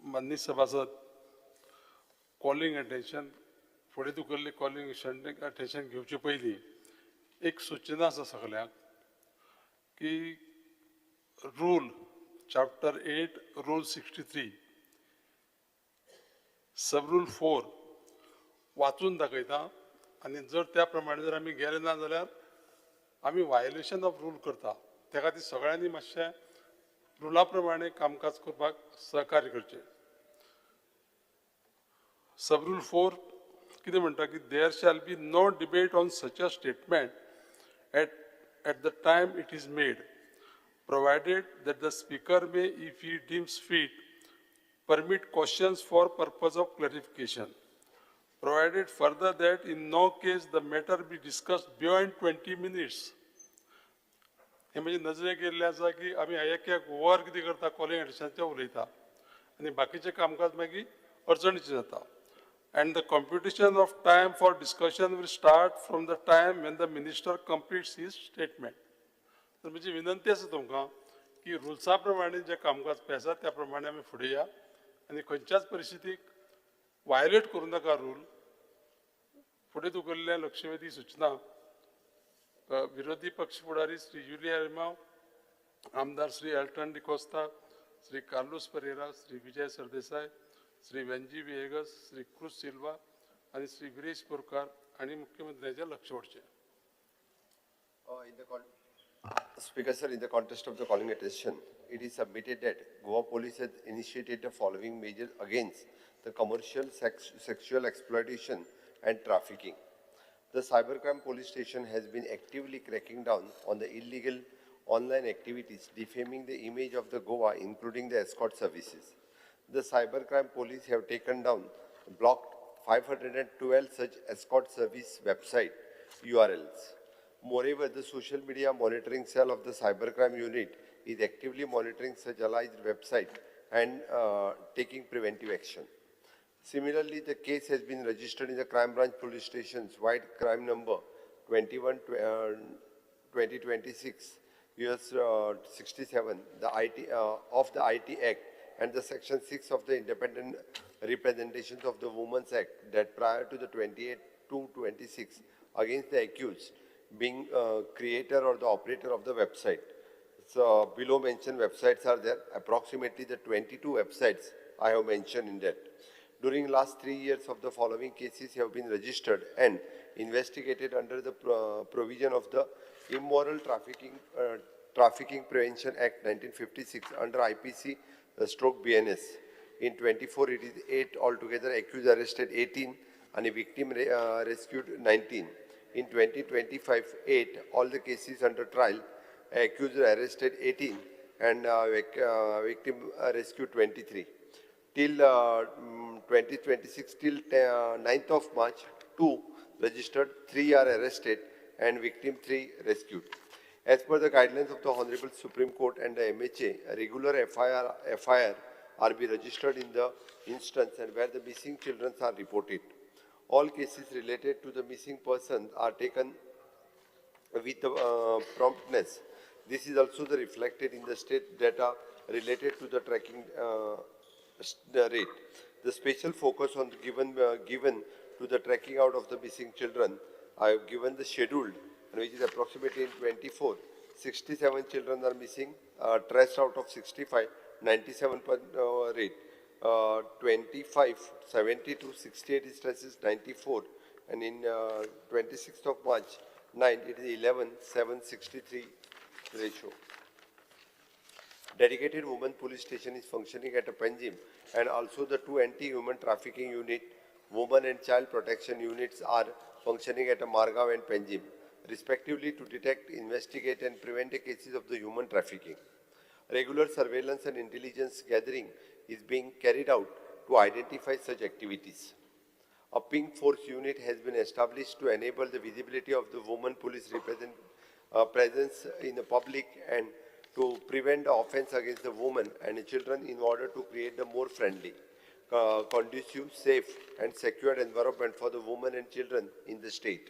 माननीय सभासद calling attention फुडें तुगेल्ले कॉलिंग अटेन्शन घेवचे पयलीं एक सूचना आसा सगळ्यांक की रूल चॅप्टर 8 रूल 63 सब रूल 4 वाचून दाखयता आनी जर त्या प्रमाणे जर आमी गेले ना जाल्यार आमी वायोलेशन ऑफ रूल करता त्या खातीर सगळ्यांनी मातशें रुला प्रमाणे कामकाज करपाक सहकार्य करचें. सब रूल 4 कितें म्हणटा की there shall be no debate on such a statement at the time it is made, provided that the speaker may, if he deems fit, permit questions for purpose of clarification. Provided further that in no case the matter be discussed beyond 20 minutes. हे म्हणजे नजरेक येयल्लें आसा की आमी एक वर कितें करता calling एडिशनाचें उलयता आनी बाकीचें कामकाज मागीर अडचणीचें जाता. And the computation of time for discussion will start from the time when the minister completes his statement. तर म्हजी विनंती आसा तुमकां की रुल्सा प्रमाणे जे कामकाज पळय आसा त्या प्रमाणे आमी फुडें या आनी खंयच्याच परिस्थितीक वायोलेट करूं नाका रूल. फुडें तुगेल्ल्या लक्षवेधी सूचना विरोधी पक्ष फुडारी श्री जुलिया रेमाव, आमदार श्री एल्टन डिकोस्ता, श्री कार्लोस परेरा, श्री विजय सरदेसाय, श्री वेंजी विएगस, श्री क्रुज सिल्वा आणि श्री गिरीश बोरकार आणि मुख्यमंत्र्यांचे लक्ष वडचे. Speaker sir, in the context of the calling attention, it is submitted that Goa Police has initiated the following measures against the commercial sexual exploitation and trafficking. The Cybercrime Police Station has been actively cracking down on the illegal online activities defaming the image of the Goa, including the escort services. The Cybercrime Police have taken down, blocked 512 such escort service website URLs. Moreover, the social media monitoring cell of the Cybercrime Unit is actively monitoring such alleged website and taking preventive action. Similarly, the case has been registered in the Crime Branch Police Station's wide crime number 21/2026 US 67 of the IT Act and the Section 6 of the Independent Representations of the Women's Act that prior to the 28/2/26 against the accused being creator or the operator of the website. So below mentioned websites are there, approximately the 22 websites I have mentioned in that. During last 3 years of the following cases have been registered and investigated under the provision of the Immoral Trafficking Prevention Act 1956 under IPC stroke BNS. In 24 it is 8 altogether, accused arrested 18 and a victim rescued 19. In 2025, 8, all the cases under trial, accused arrested 18 and victim rescued 23. Till 2026, till 9th of March, 2 registered, 3 are arrested and victim 3 rescued. As per the guidelines of the Honorable Supreme Court and the MHA, a regular FIR are be registered in the instance and where the missing children are reported. All cases related to the missing person are taken with promptness. This is also reflected in the state data related to the tracking rate. The special focus on given to the tracking out of the missing children, I have given the scheduled, which is approximately in 24. 67 children are missing, traced out of 65, 97 rate. 25, 72, 68 is stresses 94, and in 26th of March, 9, it is 11, 763 ratio. Dedicated Women Police Station is functioning at a Panjim, and also the 2 anti-human trafficking unit, women and child protection units are functioning at a Margaon and Panjim, respectively to detect, investigate and prevent the cases of the human trafficking. Regular surveillance and intelligence gathering is being carried out to identify such activities. A pink force unit has been established to enable the visibility of the women police presence in the public and to prevent the offense against the women and the children in order to create a more friendly, conducive, safe and secure environment for the women and children in the state.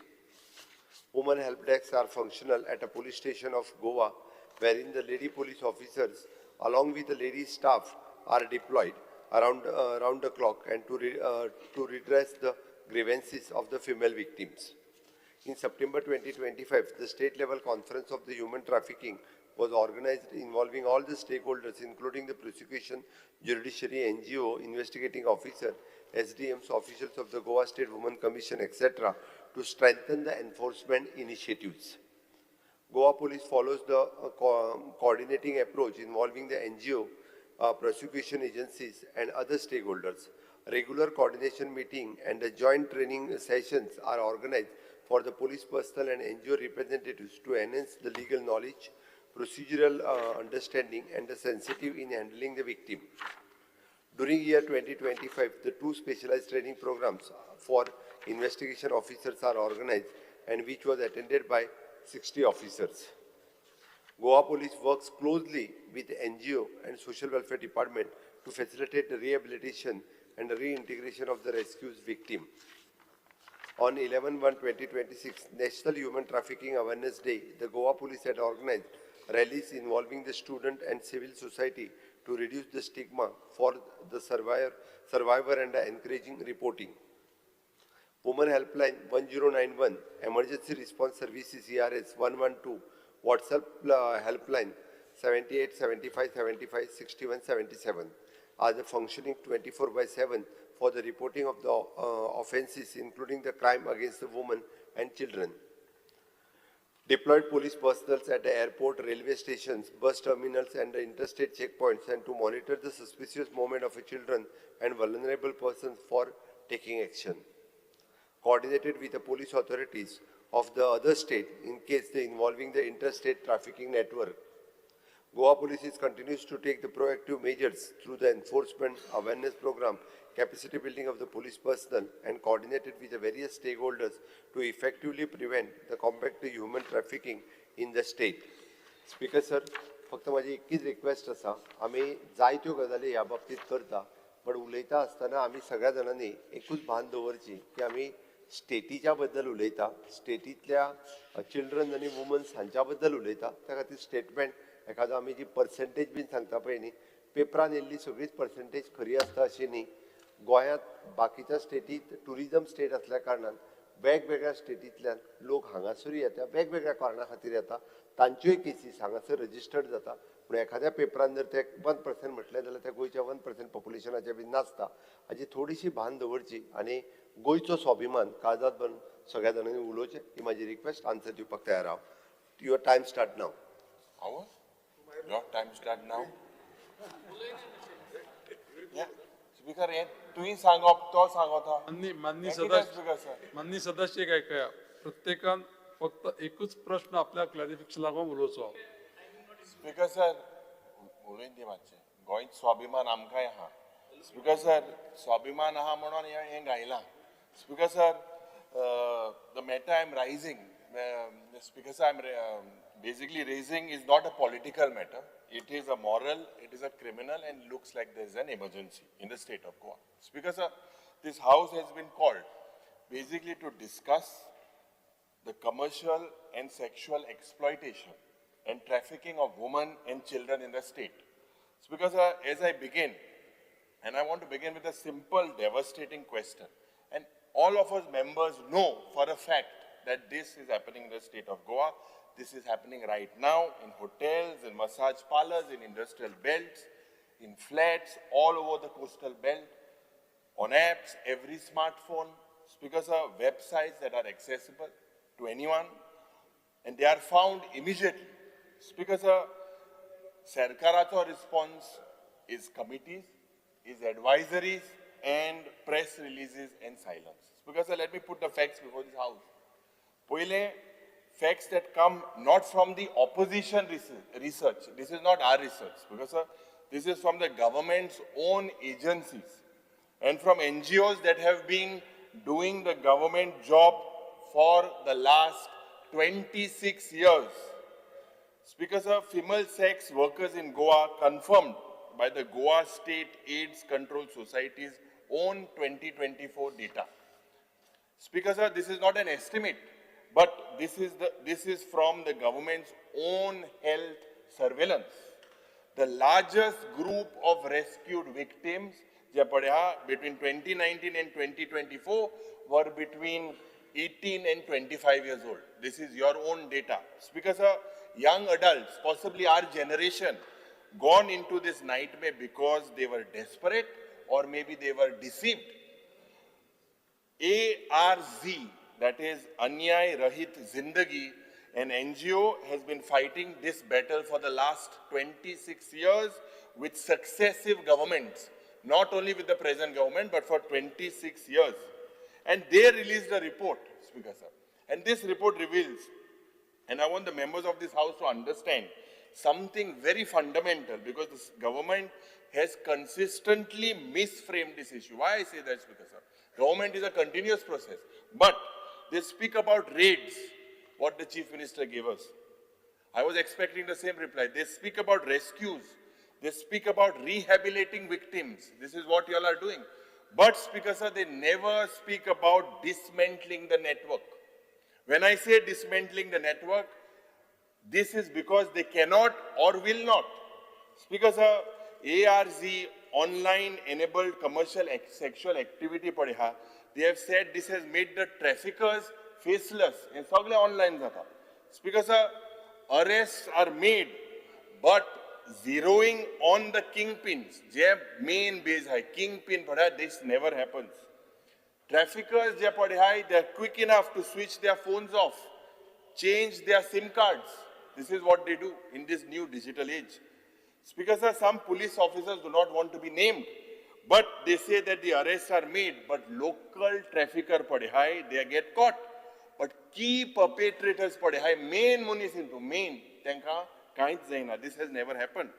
Women help desks are functional at a police station of Goa, wherein the lady police officers along with the lady staff are deployed around the clock and to redress the grievances of the female victims. In September 2025, the state-level conference of the human trafficking was organized involving all the stakeholders, including the prosecution, judiciary, NGO, investigating officer, SDMs, officials of the Goa State Women Commission, etc., to strengthen the enforcement initiatives. Goa Police follows the coordinating approach involving the NGO, prosecution agencies, and other stakeholders. Regular coordination meeting and the joint training sessions are organized for the police personnel and NGO representatives to enhance the legal knowledge, procedural understanding, and the sensitive in handling the victim. During year 2025, the two specialized training programs for investigation officers are organized and which was attended by 60 officers. Goa Police works closely with NGO and Social Welfare Department to facilitate the rehabilitation and the reintegration of the rescued victim. On 11/1/2026, National Human Trafficking Awareness Day, the Goa Police had organized rallies involving the student and civil society to reduce the stigma for the survivor and encouraging reporting. Women Helpline 1091, Emergency Response Services ERS 112, WhatsApp Helpline 78 75 75 61 77 are the functioning 24/7 for the reporting of the offences, including the crime against the women and children. Deployed police personnel at the airport, railway stations, bus terminals, and the interstate checkpoints, and to monitor the suspicious movement of children and vulnerable persons for taking action. Coordinated with the police authorities of the other state in case they involving the interstate trafficking network. Goa Police continues to take the proactive measures through the enforcement awareness program, capacity building of the police personnel, and coordinated with the various stakeholders to effectively prevent the combat to human trafficking in the state. Speaker sir, फक्त माझी एकच request आसा, आम्ही जायत्यो गजाली ह्या बाबतीत करता, पण उलयता आसतना आम्ही सगळ्या जाणांनी एकूच भान दवरची की आम्ही स्टेटीच्या बद्दल उलयता, स्टेटीतल्या चिल्ड्रन आनी वुमन्स हांच्या बद्दल उलयता, त्या खातीर स्टेटमेंट एखादो आमी जी पर्सेंटेज बीन सांगता पळय न्ही, पेपरान येयल्ली सगळीच पर्सेंटेज खरी आसता अशी न्ही. गोंयांत बाकीच्या स्टेटीत टुरिजम स्टेट असल्या कारणान वेगवेगळ्या स्टेटींतल्यान लोक हांगासर येता, वेगवेगळ्या कारणां खातीर येता, तांच्योय केसीस हांगासर रजिस्टर्ड जाता. पूण एखाद्या पेपरान जर ते 1% म्हटलें जाल्यार त्या गोंयच्या 1% पॉप्युलेशनाचें बीन नासता. हाजी थोडीशी भान दवरची आनी गोंयचो स्वाभिमान काळजात भरून सगळ्या जाणांनी उलोवचें ही म्हाजी रिक्वेस्ट. आन्सर दिवपाक तयार हांव. Your time start now. Your time start now. Yeah. Speaker, तुम्ही सांगप तो सांगता. माननीय सदस्य काय काय प्रत्येकान फक्त एकच प्रश्न आपल्या क्लॅरिफिकेशन लागून उलोवचो. स्पीकर सर, उलयन दी मातशें. गोंयत स्वाभिमान आमकांय आहा. स्पीकर सर, स्वाभिमान आहा म्हणून हें घायलां. Speaker sir, the matter I am raising, Speaker sir, I am basically raising is not a political matter. It is a moral, it is a criminal, and looks like there is an emergency in the state of Goa. Speaker sir, this house has been called basically to discuss the commercial and sexual exploitation and trafficking of women and children in the state. Speaker sir, as I begin, and I want to begin with a simple, devastating question. And all of us members know for a fact that this is happening in the state of Goa. This is happening right now in hotels, in massage parlors, in industrial belts, in flats, all over the coastal belt, on apps, every smartphone. Speaker sir, websites that are accessible to anyone, and they are found immediately. Speaker sir, Sarkaracho response is committees, is advisories, and press releases and silence. Speaker sir, let me put the facts before this house. Poile, facts that come not from the opposition research. This is not our research, because this is from the government's own agencies and from NGOs that have been doing the government job for the last 26 years. Speaker sir, female sex workers in Goa confirmed by the Goa State AIDS Control Society's own 2024 data. Speaker sir, this is not an estimate, but this is from the government's own health surveillance. The largest group of rescued victims જે પડ્યા between 2019 and 2024 were between 18 and 25 years old. This is your own data. Speaker sir, young adults, possibly our generation, gone into this nightmare because they were desperate or maybe they were deceived. ARZ, that is Anyay Rahit Zindagi, an NGO has been fighting this battle for the last 26 years with successive governments, not only with the present government, but for 26 years. And they released a report, Speaker sir. And this report reveals, and I want the members of this house to understand something very fundamental, because this government has consistently misframed this issue. Why I say that, Speaker sir? Government is a continuous process, but they speak about raids, what the Chief Minister gave us. I was expecting the same reply. They speak about rescues. They speak about rehabilitating victims. This is what you all are doing. But, Speaker sir, they never speak about dismantling the network. When I say dismantling the network, this is because they cannot or will not. Speaker sir, ARZ, online enabled commercial sexual activity padha, they have said this has made the traffickers faceless. And sagle online zata. Speaker sir, arrests are made, but zeroing on the kingpins, je main base hai, kingpin padha, this never happens. Traffickers je padha, they are quick enough to switch their phones off, change their SIM cards. This is what they do in this new digital age. Speaker sir, some police officers do not want to be named, but they say that the arrests are made, but local trafficker padhai, they get caught. But key perpetrators padhai, main munis into main, tenka kainch zaina. This has never happened.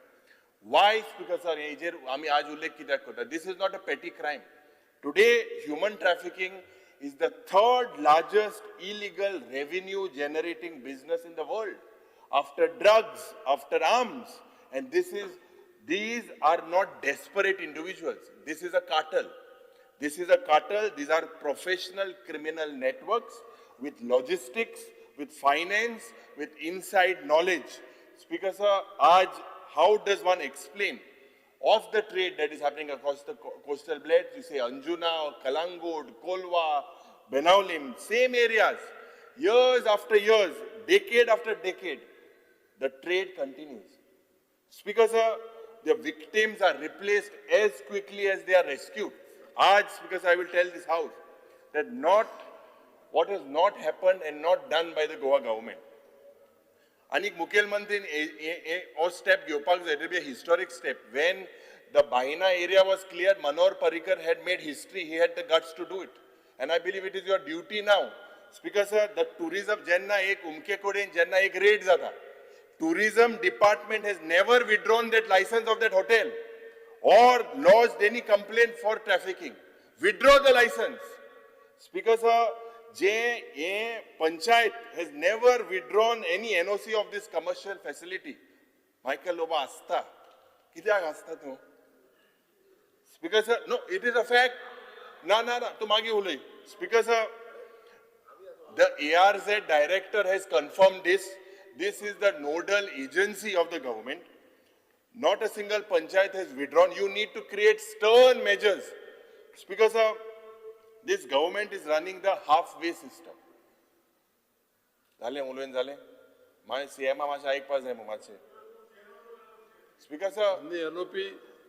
Why, Speaker sir, ami aaj ullekh kidak kota. This is not a petty crime. Today, human trafficking is the third largest illegal revenue generating business in the world, after drugs, after arms. And these are not desperate individuals. This is a cartel. This is a cartel. These are professional criminal networks with logistics, with finance, with inside knowledge. Speaker sir, how does one explain of the trade that is happening across the coastal belts? You say Anjuna, Kalangud, Kolwa, Benaulim, same areas. Years after years, decade after decade, the trade continues. Speaker sir, the victims are replaced as quickly as they are rescued. Speaker sir, I will tell this house that what has not happened and not done by the Goa government. Anik Mukhyamantrin a step gyopak, it will be a historic step. When the Bahina area was clear, Manohar Parrikar had made history. He had the guts to do it. And I believe it is your duty now. Speaker sir, the tourism jenna ek umke kode jenna ek raid zata. Tourism department has never withdrawn that license of that hotel or lodged any complaint for trafficking. Withdraw the license. Speaker sir, Panchayat has never withdrawn any NOC of this commercial facility. Michael Loba asta. Kityak asta tu? Speaker sir, no, it is a fact. Na, tu magi hulai. Speaker sir, the ARZ director has confirmed this. This is the nodal agency of the government. Not a single panchayat has withdrawn. You need to create stern measures. Speaker sir, this government is running the halfway system. Zale ulwen zale. My CM masha ek pas hai mumache. Speaker sir, NOP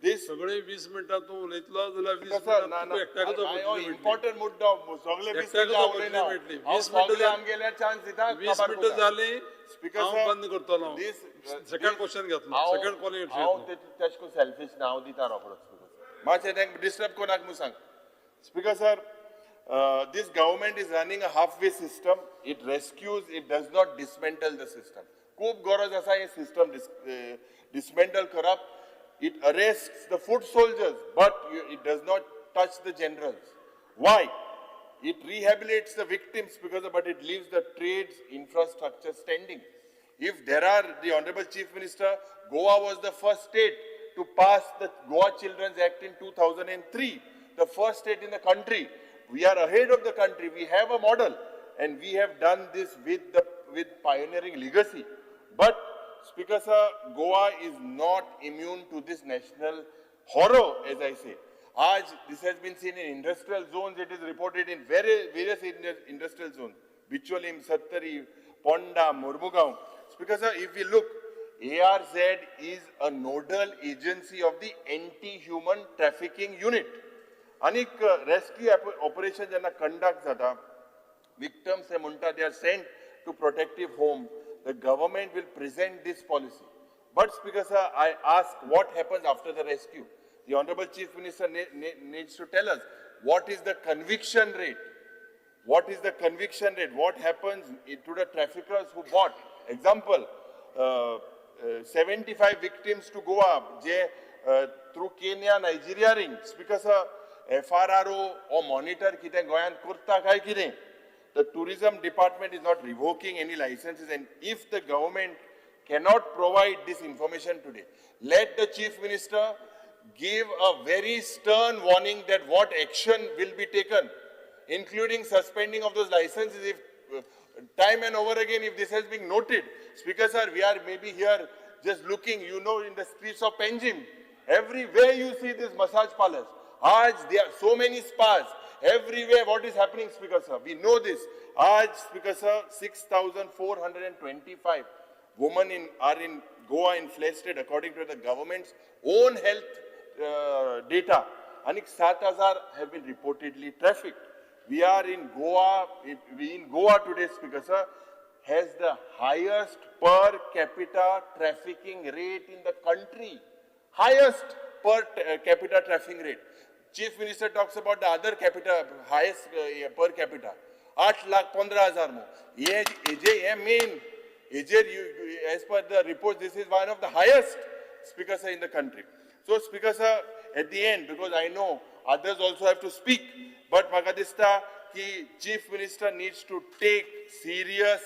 this सगळे 20 मिनिटातून उलयतलो जाल्यार 20 Speaker sir, मिनिटात एकट्याकच opportunity important मुद्दा सगळे 20 एकट्याकच मिनिटां opportunity उलयना. मेळटली. हांव 20 मिनिटां सगळे आमगेल्या चान्स दिता. 20 मिनिटां जाली Speaker हांव sir, बंद करतलो. सेकंड क्वेश्चन घेतलो. सेकंड कॉलिंग हांव तेचको सेल्फिश ना, हांव दिता रोखडोच. मातशें तेंक डिस्टर्ब कोनाक म्हूण सांग. Speaker sir, this government is running a halfway system. It rescues, it does not dismantle the system. खूब गरज आसा हे system dismantle करप. It arrests the foot soldiers, but it does not touch the generals. Why? It rehabilitates the victims, but it leaves the trade's infrastructure standing. If there are, the Honorable Chief Minister, Goa was the first state to pass the Goa Children's Act in 2003, the first state in the country. We are ahead of the country. We have a model, and we have done this with pioneering legacy. But, Speaker sir, Goa is not immune to this national horror, as I say. आज this has been seen in industrial zones, it is reported in various industrial zones, Bicholim, Sattari, Ponda, Murmugaon. Speaker sir, if we look, ARZ is a nodal agency of the anti-human trafficking unit. Anik rescue operation jenna conduct jata, victims they munta, they are sent to protective home. The government will present this policy. But Speaker sir, I ask what happens after the rescue? The Honorable Chief Minister needs to tell us what is the conviction rate? What is the conviction rate? What happens to the traffickers who bought? Example, 75 victims to Goa, through Kenya, Nigeria rings, because FRRO or monitor kite Goyan kurta kai kide. The tourism department is not revoking any licenses, and if the government cannot provide this information today, let the Chief Minister give a very stern warning that what action will be taken, including suspending of those licenses if time and over again if this has been noted. Speaker sir, we are maybe here just looking, you know, in the streets of Panjim. Everywhere you see these massage parlors. Aaj, there are so many spas. Everywhere what is happening, Speaker sir? We know this. Aaj, Speaker sir, 6,425 women are in Goa in fledged according to the government's own health data. And 7,000 have been reportedly trafficked. We are in Goa, today, Speaker sir, has the highest per capita trafficking rate in the country. Highest per capita trafficking rate. Chief Minister talks about the other capita, highest per capita. 8,15,000 more. As per the report, this is one of the highest, Speaker sir, in the country. So, Speaker sir, at the end, because I know others also have to speak, but Makadista, ki Chief Minister needs to take serious,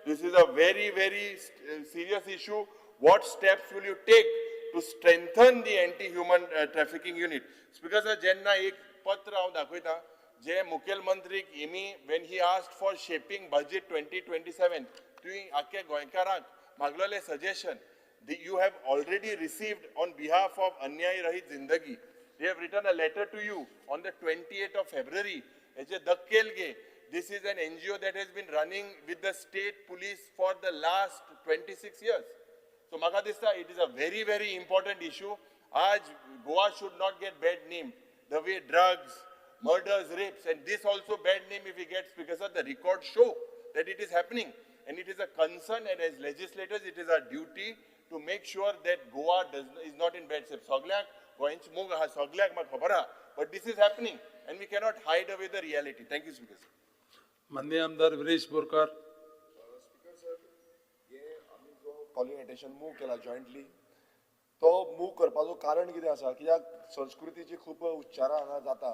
this is a very serious issue. What steps will you take to strengthen the anti-human trafficking unit? Speaker sir, jenna ek patra haंव दाखयता, जे मुखेलमंत्रीक Emmy when he asked for shaping budget 2027, तुवें आख्या गोंयकारांक मागलेले suggestion, you have already received on behalf of Anyay Rahit Zindagi. They have written a letter to you on the 28th of February. This is an NGO that has been running with the state police for the last 26 years. So, Makadista, it is a very important issue. Aaj Goa should not get bad name. The way drugs, murders, rapes, and this also bad name if we get, because of the records show that it is happening. And it is a concern, and as legislators, it is our duty to make sure that Goa is not in bad shape. But this is happening, and we cannot hide away the reality. Thank you, Speaker. माननीय आमदार Viresh Borkar. Speaker sir, ये आम्ही जो calling attention move केला jointly, तो move करपाचो कारण कितें आसा? कित्याक संस्कृतीची खूब उच्चारां हांगा जाता,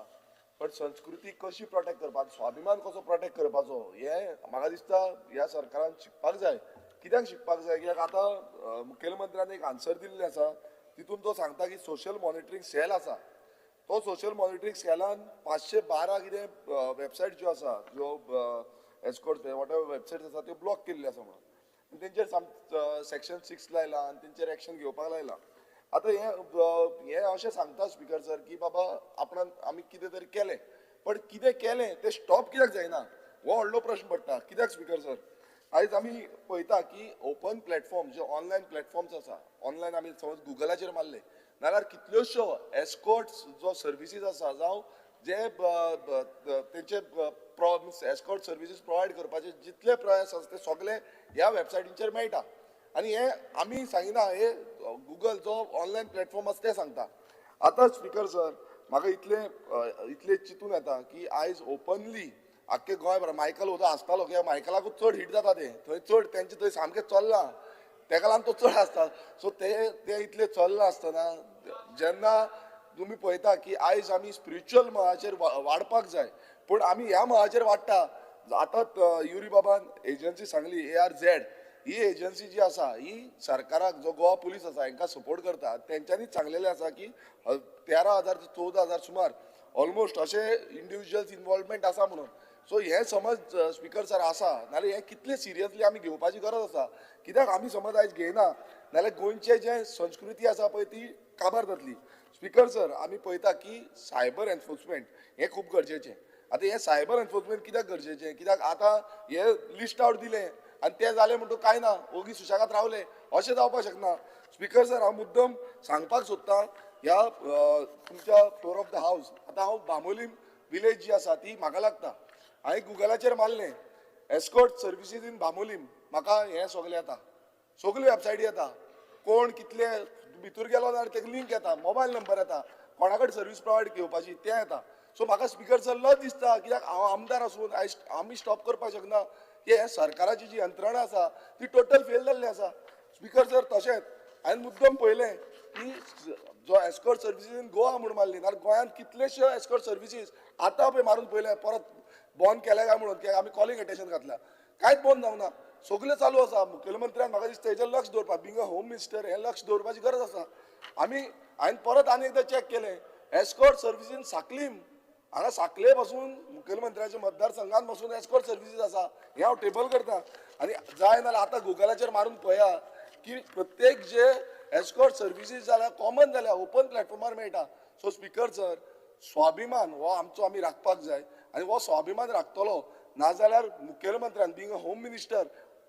पण संस्कृती कशी प्रोटेक्ट करपाची, स्वाभिमान कसो प्रोटेक्ट करपाचो, हे म्हाका दिसता ह्या सरकारान शिकपाक जाय. कित्याक शिकपाक जाय? कित्याक आतां मुखेलमंत्र्यान एक आन्सर दिल्लें आसा, तितून तो सांगता की सोशल मॉनिटरींग सेल आसा. तो सोशल मॉनिटरींग सेलान 512 कितें वेबसायट ज्यो आसा, ज्यो एस्कॉर्ट वॉटेवर वेबसायट आसा त्यो ब्लॉक केल्ल्यो आसा म्हणून, तेंचेर सेक्शन 6 लायला आनी तेंचेर एक्शन घेवपाक लायला. आतां हे अशें सांगता स्पीकर सर की बाबा आपणान आमी कितें तरी केलें, पण कितें केलें तें स्टॉप कित्याक जायना हो व्हडलो प्रश्न पडटा. कित्याक स्पीकर सर, आयज आमी पळयता की ओपन प्लॅटफॉर्म जे ऑनलायन प्लॅटफॉर्म्स आसा, ऑनलायन आमी समज गुगलाचेर मारले नाल्यार कितल्योश्यो एस्कॉर्ट्स जो सर्विसीस आसा, जावं जे तेंचे एस्कॉर्ट सर्विसीस प्रोवायड करपाचे जितले प्रयास आसा ते सगळे ह्या वेबसायटींचेर मेळटा. आनी हे आमी सांगिना, हे गुगल जो ऑनलायन प्लॅटफॉर्म आसा ते सांगता. आतां स्पीकर सर, म्हाका इतले चिंतून येता की आयज ओपनली आख्खे गोंयभर मायकल उदो आसतालो, कित्याक मायकलाकूच चड हिट जाता ते, थंय चड तेंचे थंय सामकें चल्लां, तेका लागून तो चड आसता. सो ते इतले चल्लां आसतना जेन्ना तुमी पळयता की आयज आमी स्पिरिच्युअल मळाचेर वाडपाक जाय, पूण आमी ह्या मळाचेर वाडटा. आतां युरी बाबान एजन्सी सांगली ARZ, ही एजन्सी जी आसा ही सरकाराक, जो गोवा पुलीस आसा हांकां सपोर्ट करता, तेंच्यांनीच सांगलेलें आसा की 13,000 ते 14,000 सुमार ऑलमोस्ट अशे इंडिव्हिज्युअल्स इन्वॉल्वमेंट आसा म्हणून. सो हे समज स्पीकर सर आसा, नाल्यार हे कितले सिरियसली आमी घेवपाची गरज आसा. कित्याक आमी समज आयज घेयना नाल्यार गोंयचे जे संस्कृती आसा पळय ती काबार जातली. स्पीकर सर, आमी पळयता की सायबर एनफोर्समेंट हें खूब गरजेचें. आतां हें सायबर एनफोर्समेंट कित्याक गरजेचें? कित्याक आतां हे लिस्ट आउट दिलें आनी तें जालें म्हणटूच काय ना, ओगी सुशेगाद रावले, अशें जावपाक शकना. स्पीकर सर, हांव मुद्दम सांगपाक सोदतां ह्या तुमच्या फ्लोर ऑफ द हावस. आतां हांव बांबोलीम विलेज जी आसा ती म्हाका लागता. हांवें गुगलाचेर मारलें एस्कॉर्ट सर्विसीस इन बांबोलीम, म्हाका हें सगलें येता, सगल्यो वेबसायटी येता. कोण कितले भितर गेलो जाल्यार तेका लिंक येता, मोबायल नंबर येता, कोणा कडेन सर्वीस प्रोवायड घेवपाची तें येता. सो म्हाका स्पीकर सर लज दिसता, कित्याक हांव आमदार आसून आयज आमी स्टॉप करपाक शकना की हे सरकाराची जी यंत्रणा आसा ती टोटल फेल जाल्ली आसा. स्पीकर सर, तशेंच हांवें मुद्दम पळयलें की जो एस्कॉर्ट सर्विसीस इन गोवा म्हणून मारली, नाल्यार गोंयांत कितलेशे एस्कॉर्ट सर्विसीस आतां पळय मारून पळयले, परत बंद केले काय म्हणून, कित्याक आमी कॉलिंग अटेन्शन घातल्या, कांयच बंद जावना, सगळें चालू आसा. मुखेलमंत्र्यान म्हाका दिसता हेजेर लक्ष दवरपाक, बिंग अ होम मिनिस्टर हें लक्ष दवरपाची गरज आसा. हांवें परत आनी एकदां चॅक केलें, एस्कॉर्ट सर्विसीस इन साकलीम, हांगा साकले पासून मुखेलमंत्र्याच्या मतदारसंघात पासून एस्कॉर्ट सर्विसीस आसा, हें हांव टेबल करतां. आनी जाय नाल्यार आतां गुगलाचेर मारून पळया की प्रत्येक जे एस्कॉर्ट सर्विसीस जाल्यार कॉमन जाल्या, ओपन प्लॅटफॉर्मार मेळटा. सो स्पीकर सर, स्वाभिमान हो आमचो आमी राखपाक जाय आनी हो स्वाभिमान राखतलो, नाजाल्यार मुखेलमंत्र्यान being a home minister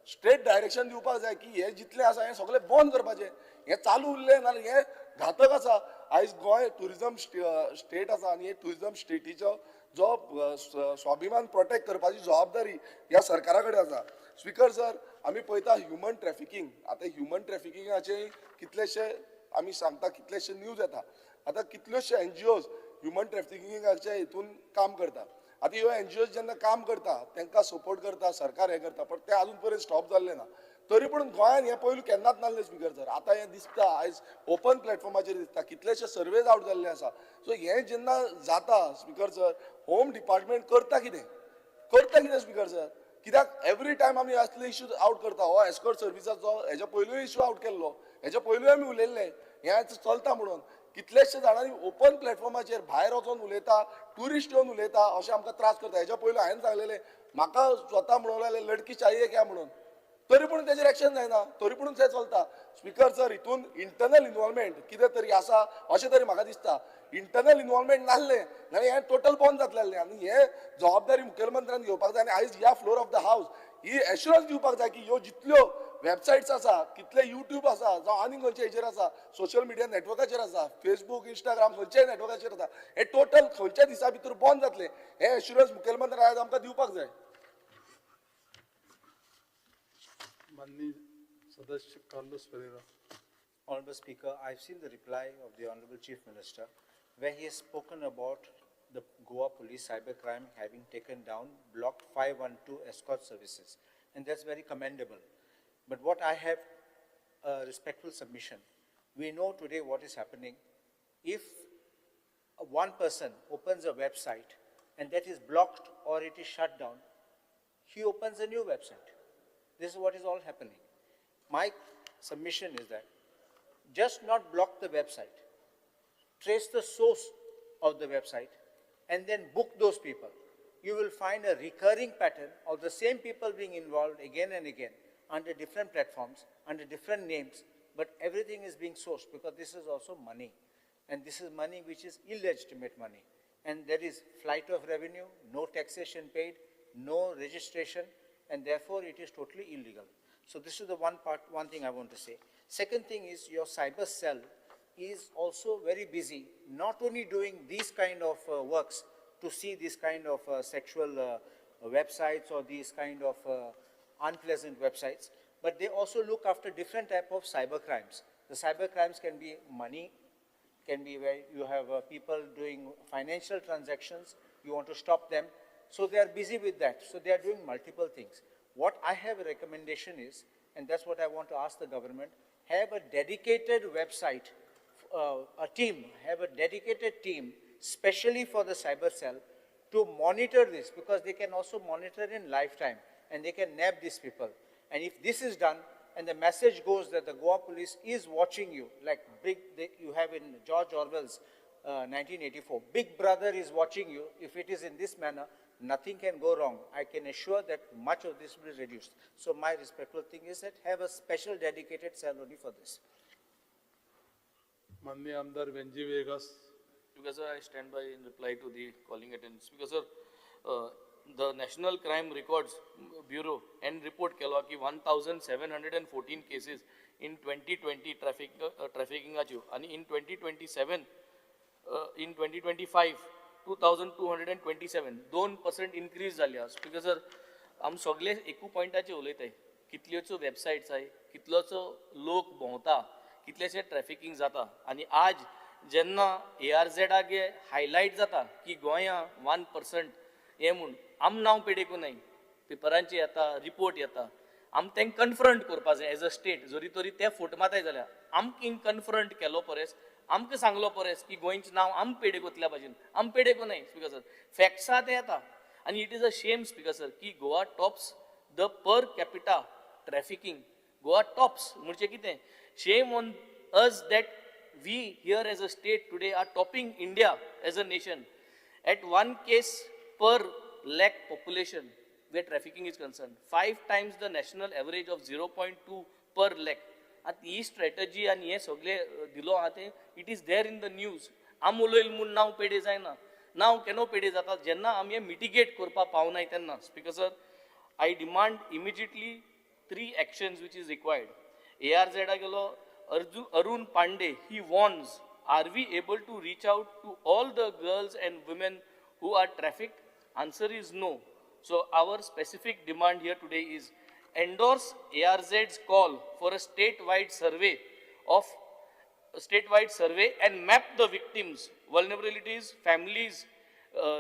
straight direction दिवपाक जाय की हे जितलें आसा हें सगळें बंद करपाचें. हें चालू उरलें नाल्यार हें घातक आसा. आयज गोंय टुरिजम स्टेट आसा आनी हे टुरिजम स्टेटीचो जो स्वाभिमान प्रोटेक्ट करपाची जबाबदारी ह्या सरकारा कडेन आसा. स्पीकर सर, आमी पळयता ह्युमन ट्रॅफिकींग, आतां ह्युमन ट्रॅफिकिंगाचे कितलेशे आमी सांगता, कितलेशे न्यूज येता. आतां कितल्योशे NGOs ह्युमन ट्रॅफिकिंगाच्या हितून काम करता. आतां ह्यो NGOs जेन्ना काम करता तांकां सपोर्ट करता, सरकार हें करता, पण तें आजून पर्यंत स्टॉप जाल्लें ना. तरी पूण गोंयांत हें पयलू केन्नाच नासलें स्पीकर सर. आतां हें दिसता, आयज ओपन प्लॅटफॉर्माचेर दिसता, कितलेशे सर्वेज आउट जाल्ले आसा. सो हें जेन्ना जाता स्पीकर सर, होम डिपार्टमेंट करता कितें स्पीकर सर? कित्याक एवरी टायम आमी असले इश्यूज आउट करता. हो एस्कॉर्ट सर्विसाचो हेच्या पयलूय इश्यू आउट केल्लो, हेच्या पयलूय आमी उलयल्ले हें चलता म्हणून. कितलेशे जाणांनी ओपन प्लॅटफॉर्माचेर भायर वचून उलयता, ट्युरिस्ट येवन उलयता, अशें आमकां त्रास करता. हेच्या पयलू हांवें सांगलेलें, म्हाका स्वता म्हणून लडकी चाहिए क्या म्हणून, तरी पूण तेजेर एक्शन जायना, तरी पूण तें चलता. स्पीकर सर, हितून इंटरनल इन्वॉल्वमेंट कितें तरी आसा अशें तरी म्हाका दिसता. इंटरनल इन्वॉल्वमेंट नासलें जाल्यार हें टोटल बंद जातलें. आनी हें जबाबदारी मुखेलमंत्र्यान घेवपाक जाय. आनी आयज ह्या फ्लोर ऑफ द हावस ही एश्युरन्स दिवपाक जाय की ह्यो जितल्यो वेबसायट्स आसा, कितले युट्यूब आसा, जावं आनी खंयचे हेचेर आसा, सोशल मिडिया नेटवर्काचेर आसा, फेसबूक, इंस्टाग्राम, खंयच्याय नेटवर्काचेर आसा, हे टोटल खंयच्या दिसा भितर बंद जातले. हे एश्युरन्स मुखेलमंत्र्यान आयज आमकां दिवपाक जाय. माननीय सदस्य Carlos Pereira. Honorable Speaker, I've seen the reply of the Honorable Chief Minister, where he has spoken about the Goa Police cybercrime having taken down Block 512 escort services, and that's very commendable. But what I have a respectful submission, we know today what is happening. If one person opens a website and that is blocked or it is shut down, he opens a new website. This is what is all happening. My submission is that just not block the website, trace the source of the website, and then book those people. You will find a recurring pattern of the same people being involved again and again under different platforms, under different names, but everything is being sourced because this is also money. And this is money which is illegitimate money. And there is flight of revenue, no taxation paid, no registration, and therefore it is totally illegal. So this is the one thing I want to say. Second thing is your cyber cell is also very busy, not only doing these kind of works to see this kind of sexual websites or these kind of unpleasant websites, but they also look after different type of cyber crimes. The cyber crimes can be money, can be where you have people doing financial transactions, you want to stop them. So they are busy with that. So they are doing multiple things. What I have a recommendation is, and that's what I want to ask the government, have a dedicated website, have a dedicated team, specially for the cyber cell, to monitor this, because they can also monitor in lifetime, and they can nab these people. And if this is done, and the message goes that the Goa police is watching you, like you have in George Orwell's 1984. Big Brother is watching you. If it is in this manner, nothing can go wrong. I can assure that much of this will be reduced. So my respectful thing is that have a special dedicated cell only for this. माननीय आमदार Venzy Vegas. Because sir, I stand by in reply to the calling attendance. Because sir, the National Crime Records Bureau and report केलो की 1,714 cases in 2020 trafficking achieve, and in 2027, in 2025, 2,227, 2% increase झाली आसा. Because sir, आम सगळे एकू पॉइंटाचे उलयताय. कितल्योचो websites आय, कितलोचो लोक भोंवता, कितलेशे trafficking जाता, आणि आज जेन्ना ARZ हायलायट जाता की गोंया 1% हे म्हूण आम नांव पेडेकू नाय, पेपरांचे येता, रिपोर्ट येता, आम तेंक कन्फ्रंट करपा जाय एज अ स्टेट. जरी तरी ते फूट माताय जाल्यार आमकां कन्फ्रंट केलो परेस, आमकां सांगलो परेस की गोंयचें नांव आम पेडेकोतल्या भाशेन आम पेडेको नाय. स्पिकर सर, फॅक्ट्स आहा ते येता, आनी it is a shame speaker sir की Goa tops the per capita trafficking. Goa tops म्हणजे कितें? Shame on us that we here as a state today are topping India as a nation at 1 case per lakh population where trafficking is concerned. 5 times the national average of 0.2 per lakh. At he strategy and हे सगळे दिलो आहा ते it is there in the news. आम उलयल म्हूण नांव पेडे जायना. नांव केन्ना पेडे जाता जेन्ना आमी हे मिटिगेट करपा पावनाय तेन्ना. Speaker sir, I demand immediately 3 actions which is required. ARZ गेलो Arun Pandey, he warns, are we able to reach out to all the girls and women who are trafficked? Answer is no. So our specific demand here today is endorse ARZ's call for a statewide survey and map the victims, vulnerabilities, families,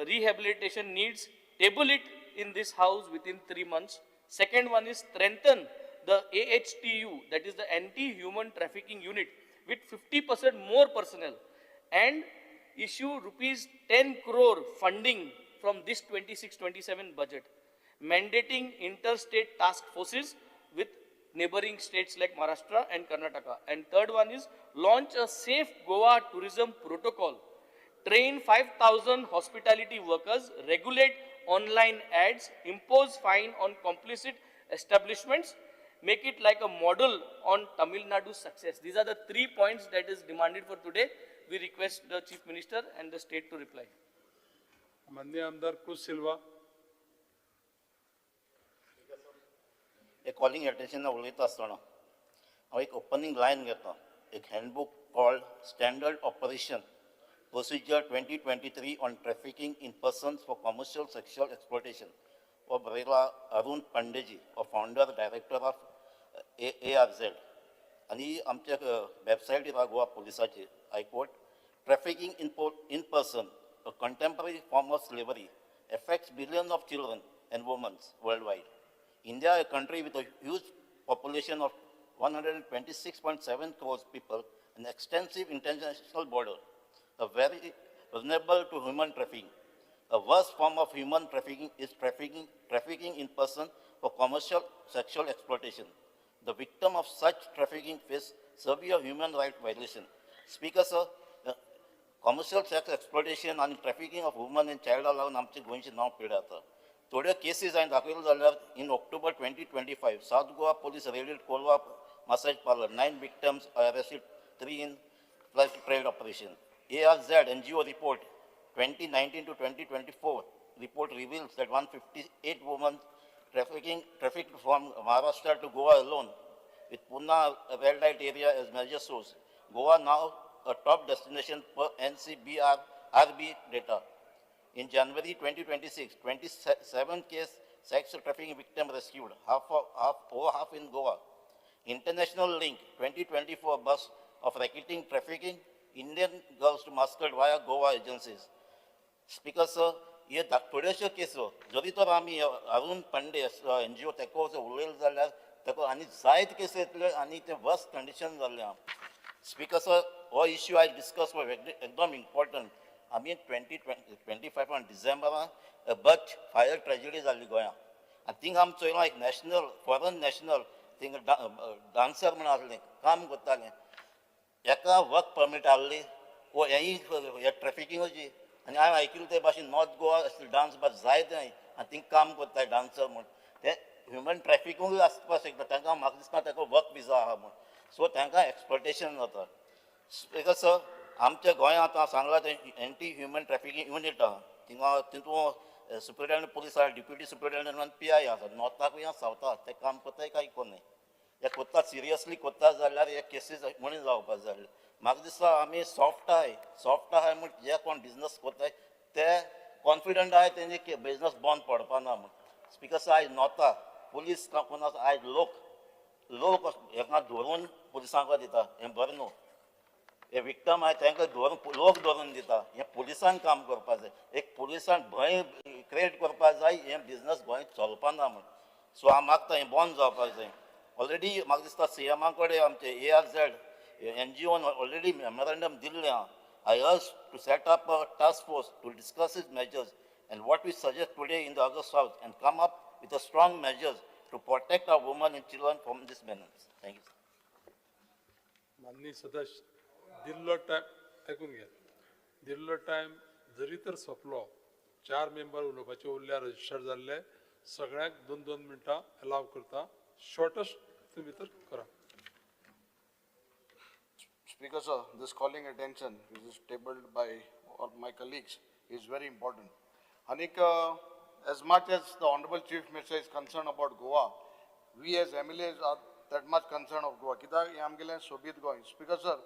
rehabilitation needs, table it in this house within 3 months. Second one is strengthen the AHTU, that is the Anti-Human Trafficking Unit, with 50% more personnel, and issue rupees 10 crore funding from this 26-27 budget, mandating interstate task forces with neighboring states like Maharashtra and Karnataka. And third one is launch a safe Goa tourism protocol, train 5,000 hospitality workers, regulate online ads, impose fine on complicit establishments, make it like a model on Tamil Nadu's success. These are the 3 points that is demanded for today. We request the Chief Minister and the state to reply. माननीय आमदार कुश सिल्वा. एक calling attention उलयता आसतना हांव एक opening lion घेता. एक handbook called standard operation procedure 2023 on trafficking in persons for commercial sexual exploitation हो बरयला अरुण पांडेजी, हो फाउंडर डायरेक्टर ऑफ ARZ. आनी आमच्या वेबसायटीर आहा गोवा पुलिसाची. I quote, trafficking in person, a contemporary form of slavery, affects billions of children and women worldwide. India, a country with a huge population of 126.7 crores people, an extensive international border, a very vulnerable to human trafficking. A worst form of human trafficking is trafficking in person for commercial sexual exploitation. The victim of such trafficking face severe human rights violation. Speaker, sir, commercial sex exploitation and trafficking of women and child लागून आमचे गोंयचे नांव पिड्या जाता. थोड्यो cases हांवें दाखयल्यो जाल्यार in October 2025 south Goa police raided Colva massage parlor. 9 victims are arrested, 3 in flash trade operation. ARZ NGO report 2019 to 2024 report reveals that 158 women trafficked from Maharashtra to Goa alone, with Pune red light area as major source. Goa now a top destination per NCBRB data. In January 2026, 27 case sex trafficking victim rescued, over half in Goa. International link 2024 bus of racketing trafficking Indian girls to Muscat via Goa agencies. Speaker, sir, हे थोड्योशो केसो जरी तर आमी Arun Pandey NGO तेको उलयलो जाल्यार तेको आनी जायत केसी येतल्यो आनी ते वर्स्ट कंडिशन जाल्ले आहा. स्पीकर सर, हो इश्यू आयज डिस्कस एकदम इम्पॉर्टंट. आमी 2025 डिसेंबरान बच फायर ट्रेजेडी जाल्ली गोंयांत, आनी थिंग आमी चोयलां एक national foreign national thing dancer म्हण आसलें काम करतालें. एका वर्क परमीट आहली, वो हें ट्रॅफिकिंगाची आनी हांवें आयकिल्लें ते भाशेन नॉर्थ गोवा डान्स बार जायत नाय आनी थिंग काम करताय डान्सर म्हूण ते ह्युमन ट्रॅफिकिंगूय आसपाक शकता तांकां म्हाका दिसता ताका वर्क विजा आहा म्हूण सो तांकां एक्सप्लॉटेशन जाता बिकॉज आमच्या गोंयांत आतां सांगलां ते एंटी ह्युमन ट्रॅफिकींग युनीट आहा थिंगा तितून सुपरिटेंडंट पुलीस आहा डिप्युटी सुपरिटेंडंट PI आसा नॉर्थाकूय आहा सावथाक ते काम करताय काय कोन्नाय हे कोत्ता सिरियसली कोत्ता जाल्यार हे केसीस म्हणून जावपाक जाय म्हाका दिसता आमी सॉफ्ट आहाय म्हूण जे कोण बिजनस कोत्ताय ते कॉन्फिडंट आहाय तेंचे बिजनस बंद पडपाना म्हूण बिकॉज आयज नॉर्था पुलीस कोण आसा आयज लोक हेका धरून पुलिसांक दिता हें बरें न्हू हे विक्टम आहाय तांकां धरून लोक धरून दिता हें पुलिसान काम करपाक जाय एक पुलिसान भंय क्रिएट करपाक जाय हें बिजनस गोंय चलपाना म्हूण सो हांव मागता हें बंद जावपाक जाय ऑलरेडी म्हाका दिसता CM कडेन आमचे ARZ NGOन ऑलरेडी मेमोरेंडम दिल्लें आहा I urge to set up a task force to discuss its measures and what we suggest today in the August House and come up with a strong measures to protect our women and children from this menace. Thank you. माननीय सदस्य दिल्लो time ऐकून घ्या दिल्लो time जरी तर सोंपलो 4 member उलोवपाचे उरल्या रजिस्टर जाल्ले सगळ्यांक 2-2 मिनटां अलाव करता शॉर्टेस्ट भितर करा. Speaker sir, this calling attention which is tabled by all my colleagues is very important. Anik, as much as the Honorable Chief Minister is concerned about Goa, we as MLAs are that much concerned of Goa. Kita amgele sobit going. Speaker sir,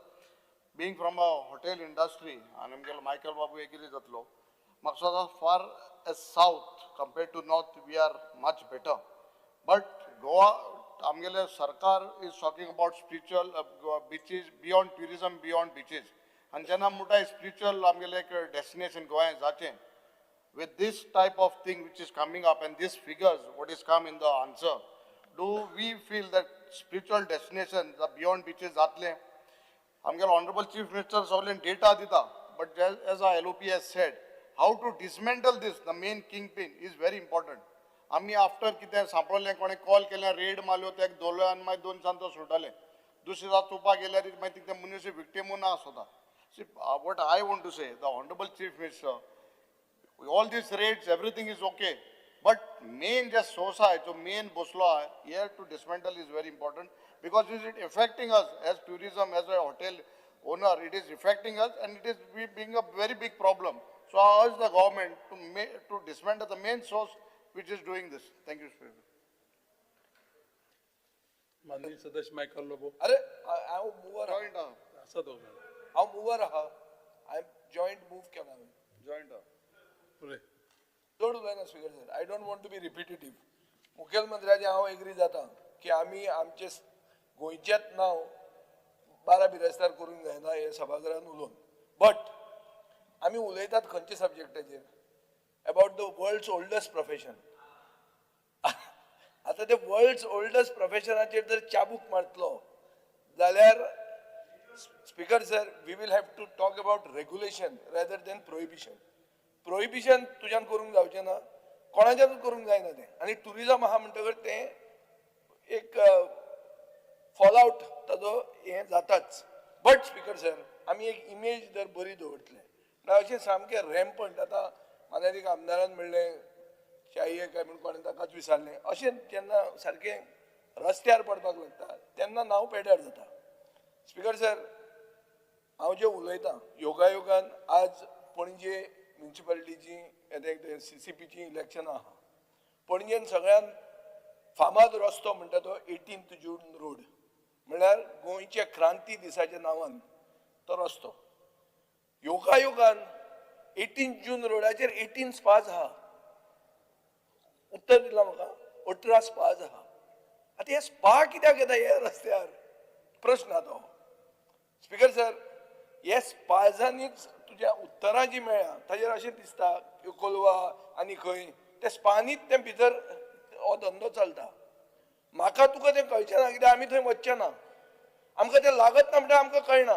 being from a hotel industry, and amgele Michael Babu agree zatlo, maksada far as south compared to north, we are much better. But Goa, amgele Sarkar is talking about spiritual beaches, beyond tourism, beyond beaches. And jana muta spiritual amgele destination Goa zache. With this type of thing which is coming up and these figures, what is come in the answer, do we feel that spiritual destinations, the beyond beaches zatle, amgele Honorable Chief Minister Sovereign data dita, but as our LOP has said, how to dismantle this, the main kingpin is very important. आम्ही after कितें सांपळलें कोणें call केलें red मारल्यो तेका दवरलो आनी मागीर 2 दिसांनी तो सुटले दुसरे दिसा चोवपाक गेल्यार मागीर ते मनीस विक्टीमू ना आसता what I want to say the honourable chief minister all these raids everything is okay but main जे सोर्स आहा जो मेन बसलो आहा here to dismantle is very important because is it affecting us as tourism as a hotel owner it is affecting us and it is being a very big problem so I urge the government to dismantle the main source which is doing this. Thank you, Speaker. माननीय सदस्य मायकल लोबो अरे हांव mover joint आसा दोन हांव mover आहा हांवें joint move केला हांवें जॉइंट पुरे चड उलयना speaker sir I don't want to be repetitive मुखेलमंत्र्याचे हांव एग्री जाता की आमी आमचे गोंयचेच नांव बारा बिरेस्तार करूंक जायना हे सभागृहान उलोवन बट आमी उलयतात खंयच्या सब्जेक्टाचेर about the world's oldest profession. आता ते वर्ल्ड्स ओल्डस्ट प्रोफेशनाचेर जर चाबूक मारतलो जाल्यार speaker sir we will have to talk about regulation rather than prohibition तुज्यान करूंक जावचें ना कोणाच्यानूच करूंक जायना तें आनी टुरिजम आहा म्हणटकर तें एक फॉलआउट ताजो हें जाताच बट स्पीकर सर आमी एक इमेज जर बरी दवरतले अशें सामकें रॅम्पंट आतां मागीर एक आमदारान म्हणलें शाये काय म्हण कोणें ताकाच विचारलें अशें जेन्ना सारकें रस्त्यार पडपाक लागता तेन्ना नांव पेड्यार जाता स्पीकर सर हांव जें उलयतां योगायोगान आज पणजे म्युनिसिपालिटीची CCPची इलेक्शनां आहा पणजेन सगळ्यान फामाद रस्तो म्हणटा तो 18th जून रोड म्हणल्यार गोंयच्या क्रांती दिसाच्या नांवान तो रस्तो योगायोगान 18 जून रोडाचेर 18 स्पाज आहा उत्तर दिला म्हाका 18 स्पाज आहा आतां हे स्पा कित्याक येता ह्या रस्त्यार प्रश्न तो स्पीकर सर हे स्पाजांनीच तुज्या उत्तरां जी मेळ्ळ्या ताजेर अशें दिसता कोलवा आनी खंय ते स्पानीच ते भितर हो धंदो चलता म्हाका तुका तें कळचें ना कित्याक आमी थंय वचचे ना आमकां तें लागत ना म्हणटा आमकां कळना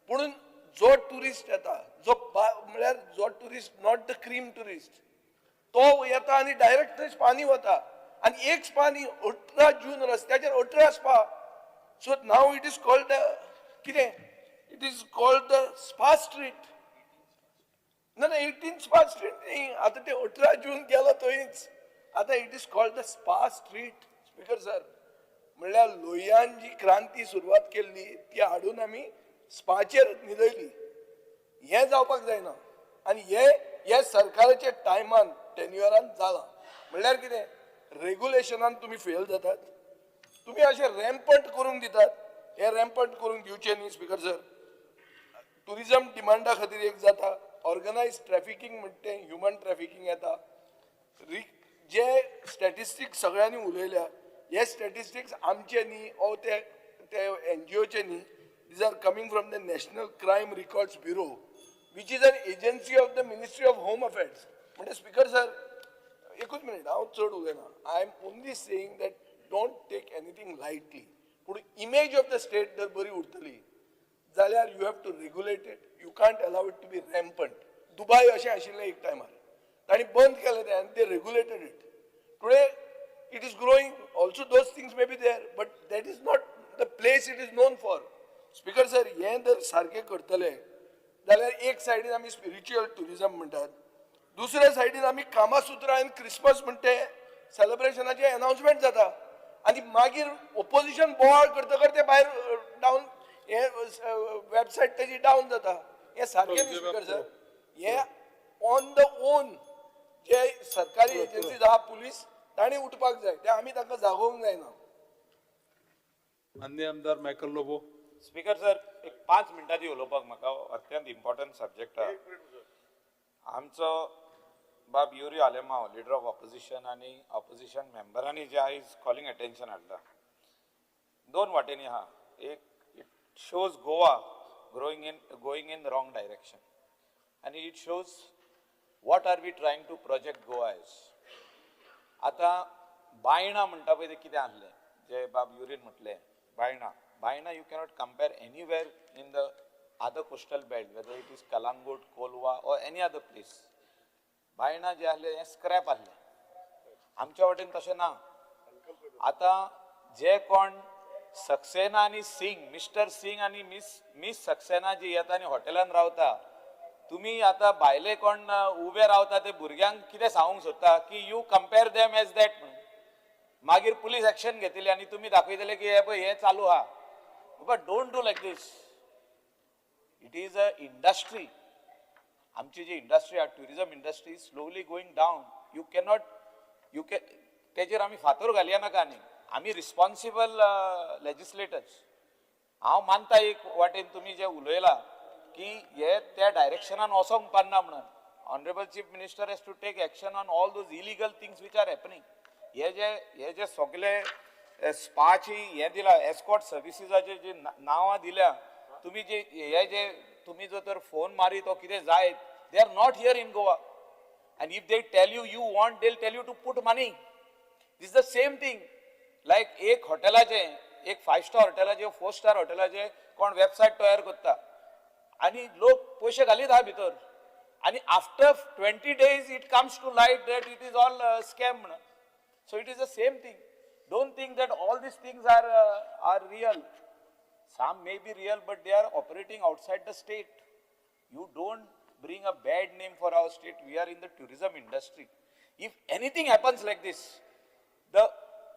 पुणून जो टुरिस्ट येता जो म्हळ्यार जो tourist not the cream tourist तो येता आनी डायरेक्ट थंय स्पानी वता आनी एक स्पानी 18 जून रस्त्याचेर 18 spa so now it is called कितें It is called the Spa Street. No, 18th Spa Street. आता ते 18 जून गेलो थंयच. आता it is called the Spa Street. Speaker sir, म्हणल्यार लोहियान जी क्रांती सुरवात केल्ली ती हाडून आमी स्पाचेर न्हिदयली. हे जावपाक जायना. आनी हे सरकाराच्या टायमान टेन्युअरान जाला. म्हणल्यार कितें? रेग्युलेशनान तुम्ही फेल जातात. तुम्ही असे रॅम्पंट करून दितात. हे रॅम्पंट करून दिवचे न्ही स्पीकर सर. टुरिझम डिमांडा खातीर एक जाता. ऑर्गनायज ट्रॅफिकिंग म्हणटे ह्युमन ट्रॅफिकिंग येता. जे स्टॅटिस्टिक्स सगळ्यांनी उलयल्या हे स्टॅटिस्टिक्स आमचे न्ही ओ ते NGOचे न्ही. These are coming from the National Crime Records Bureau, which is an agency of the Ministry of Home Affairs. म्हणजे स्पीकर सर एकूच मिनिट हांव चड उलयना. I am only saying that don't take anything lightly. पूण image of the state जर बरी उरतली जाल्यार you have to regulate it. You can't allow it to be rampant. दुबय अशें आशिल्लें एक टायमार. तांणी बंद केलें तें आनी ते regulated it. Today it is growing. Also those things may be there, but that is not the place it is known for. Speaker sir, हे जर सारखे करतले जाल्यार एक सायडीन आमी स्पिरिच्युअल टुरिझम म्हणटात, दुसऱ्या सायडीन आमी कामासूत्र आनी क्रिसमस म्हणटे सेलिब्रेशनाचे अनाउन्समेंट जाता आनी मागीर ओपोजिशन बोवाळ करता करता भायर डावन हे वेबसायट तेजी डावन जाता. हे सारकें न्ही स्पीकर सर. हे ऑन द ओन जे सरकारी एजन्सीज आहा पुलीस तांणी उठपाक जाय. ते आमी तांकां जागोवंक जायना. अन्य आमदार मायकल लोबो. स्पीकर सर, एक 5 मिनटांनी उलोवपाक म्हाका अत्यंत इम्पॉर्टंट सब्जेक्ट आहा. आमचो बाब Yuri Alemao leader of opposition आनी ऑपोजिशन मेंबरांनी जे आयज कॉलिंग अटेन्शन हाडला 2 वाटेनी आहा. एक it shows Goa going in wrong direction आनी it shows what are we trying to project Goa as. आता बायणा म्हणटा पळय ते कितें आसलें जे बाब युरीन म्हटलें Baina you cannot compare anywhere in the other coastal belt whether it is Calangute Colva or any other place. Baina जे आसलें हें स्क्रॅप आसलें. आमच्या वाटेन तशें ना. आतां जे कोण सक्सेना आनी सिंग मिस्टर सिंग आनी मिस सक्सेना जी येता आनी हॉटेलान रावता, तुम्ही आता भायले कोण उबे रावता ते भुरग्यांक कितें सांगूंक सोदता की you compare them as that म्हणून. मागीर पुलीस एक्शन घेतली आनी तुमी दाखयतले की हे पळय हे चालू आहा. But don't do like this. It is a industry. आमची जी इंडस्ट्री आहा tourism industry slowly going down. You can तेजेर आमी फातर घालया नाका न्ही. आमी रिस्पॉन्सिबल लेजिस्लेटर्स. हांव मानता एक वाटेन तुमी जे उलयला की हे त्या डायरेक्शनान वचोंक पारना म्हणून. Honourable chief minister has to take action on all those illegal things which are happening. हे जे सगळे स्पाची हे दिला एस्कॉर्ट सर्विसीसाचे जे नांवां दिल्या तुम्ही जे तुम्ही जो तर फोन मारी तो कितें जाय they are not here in Goa. and if they tell you want, they'll tell you to put money. This is the same thing. Like एक हॉटेलाचे एक 5-star हॉटेलाचे 4-star हॉटेलाचे कोण वेबसाइट तयार करता आणि लोक पैसे घालीत हा भितर आणि after 20 days it comes to light that it is all scam. So it is the same thing. Don't think that all these things are real. Some may be real, but they are operating outside the state. You don't bring a bad name for our state. We are in the tourism industry. If anything happens like this, the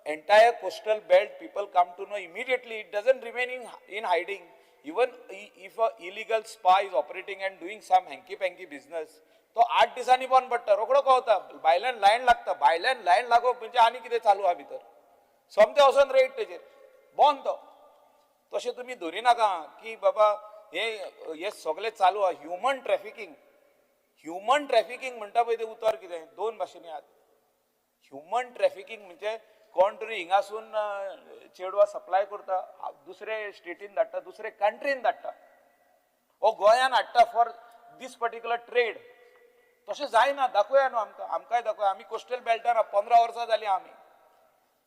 entire coastal belt people come to know immediately. It doesn't remain in hiding. Even if a illegal spa is operating and doing some hanky-panky business, तो 8 दिसांनी बंद पडटा, रोकडो कळटा, भायल्यान lion लागता, भायल्यान lion लागप म्हणजे आनी कितें चालू आहा भितर, सोमते वचोन रेट तेजेर बंद तो. तशें तुमी धरी नाका की बाबा हे सगळें चालू आहा. ह्युमन ट्रॅफिकिंग म्हणटा पळय तें उतर कितें 2 भाशेनी आहात. ह्युमन ट्रॅफिकिंग म्हणजे कोण तरी हिंगासून चेडवा सप्लाय करता, दुसरे स्टेटीन धाडटा, दुसरे कंट्रीन धाडटा, हो गोंयान हाडटा फॉर दीस पर्टिक्युलर ट्रेड. तशें जायना. दाखोवया न्हू आमकांय दाखोवया. आमी कोस्टल बेल्टान 15 वर्सां जालीं आमी.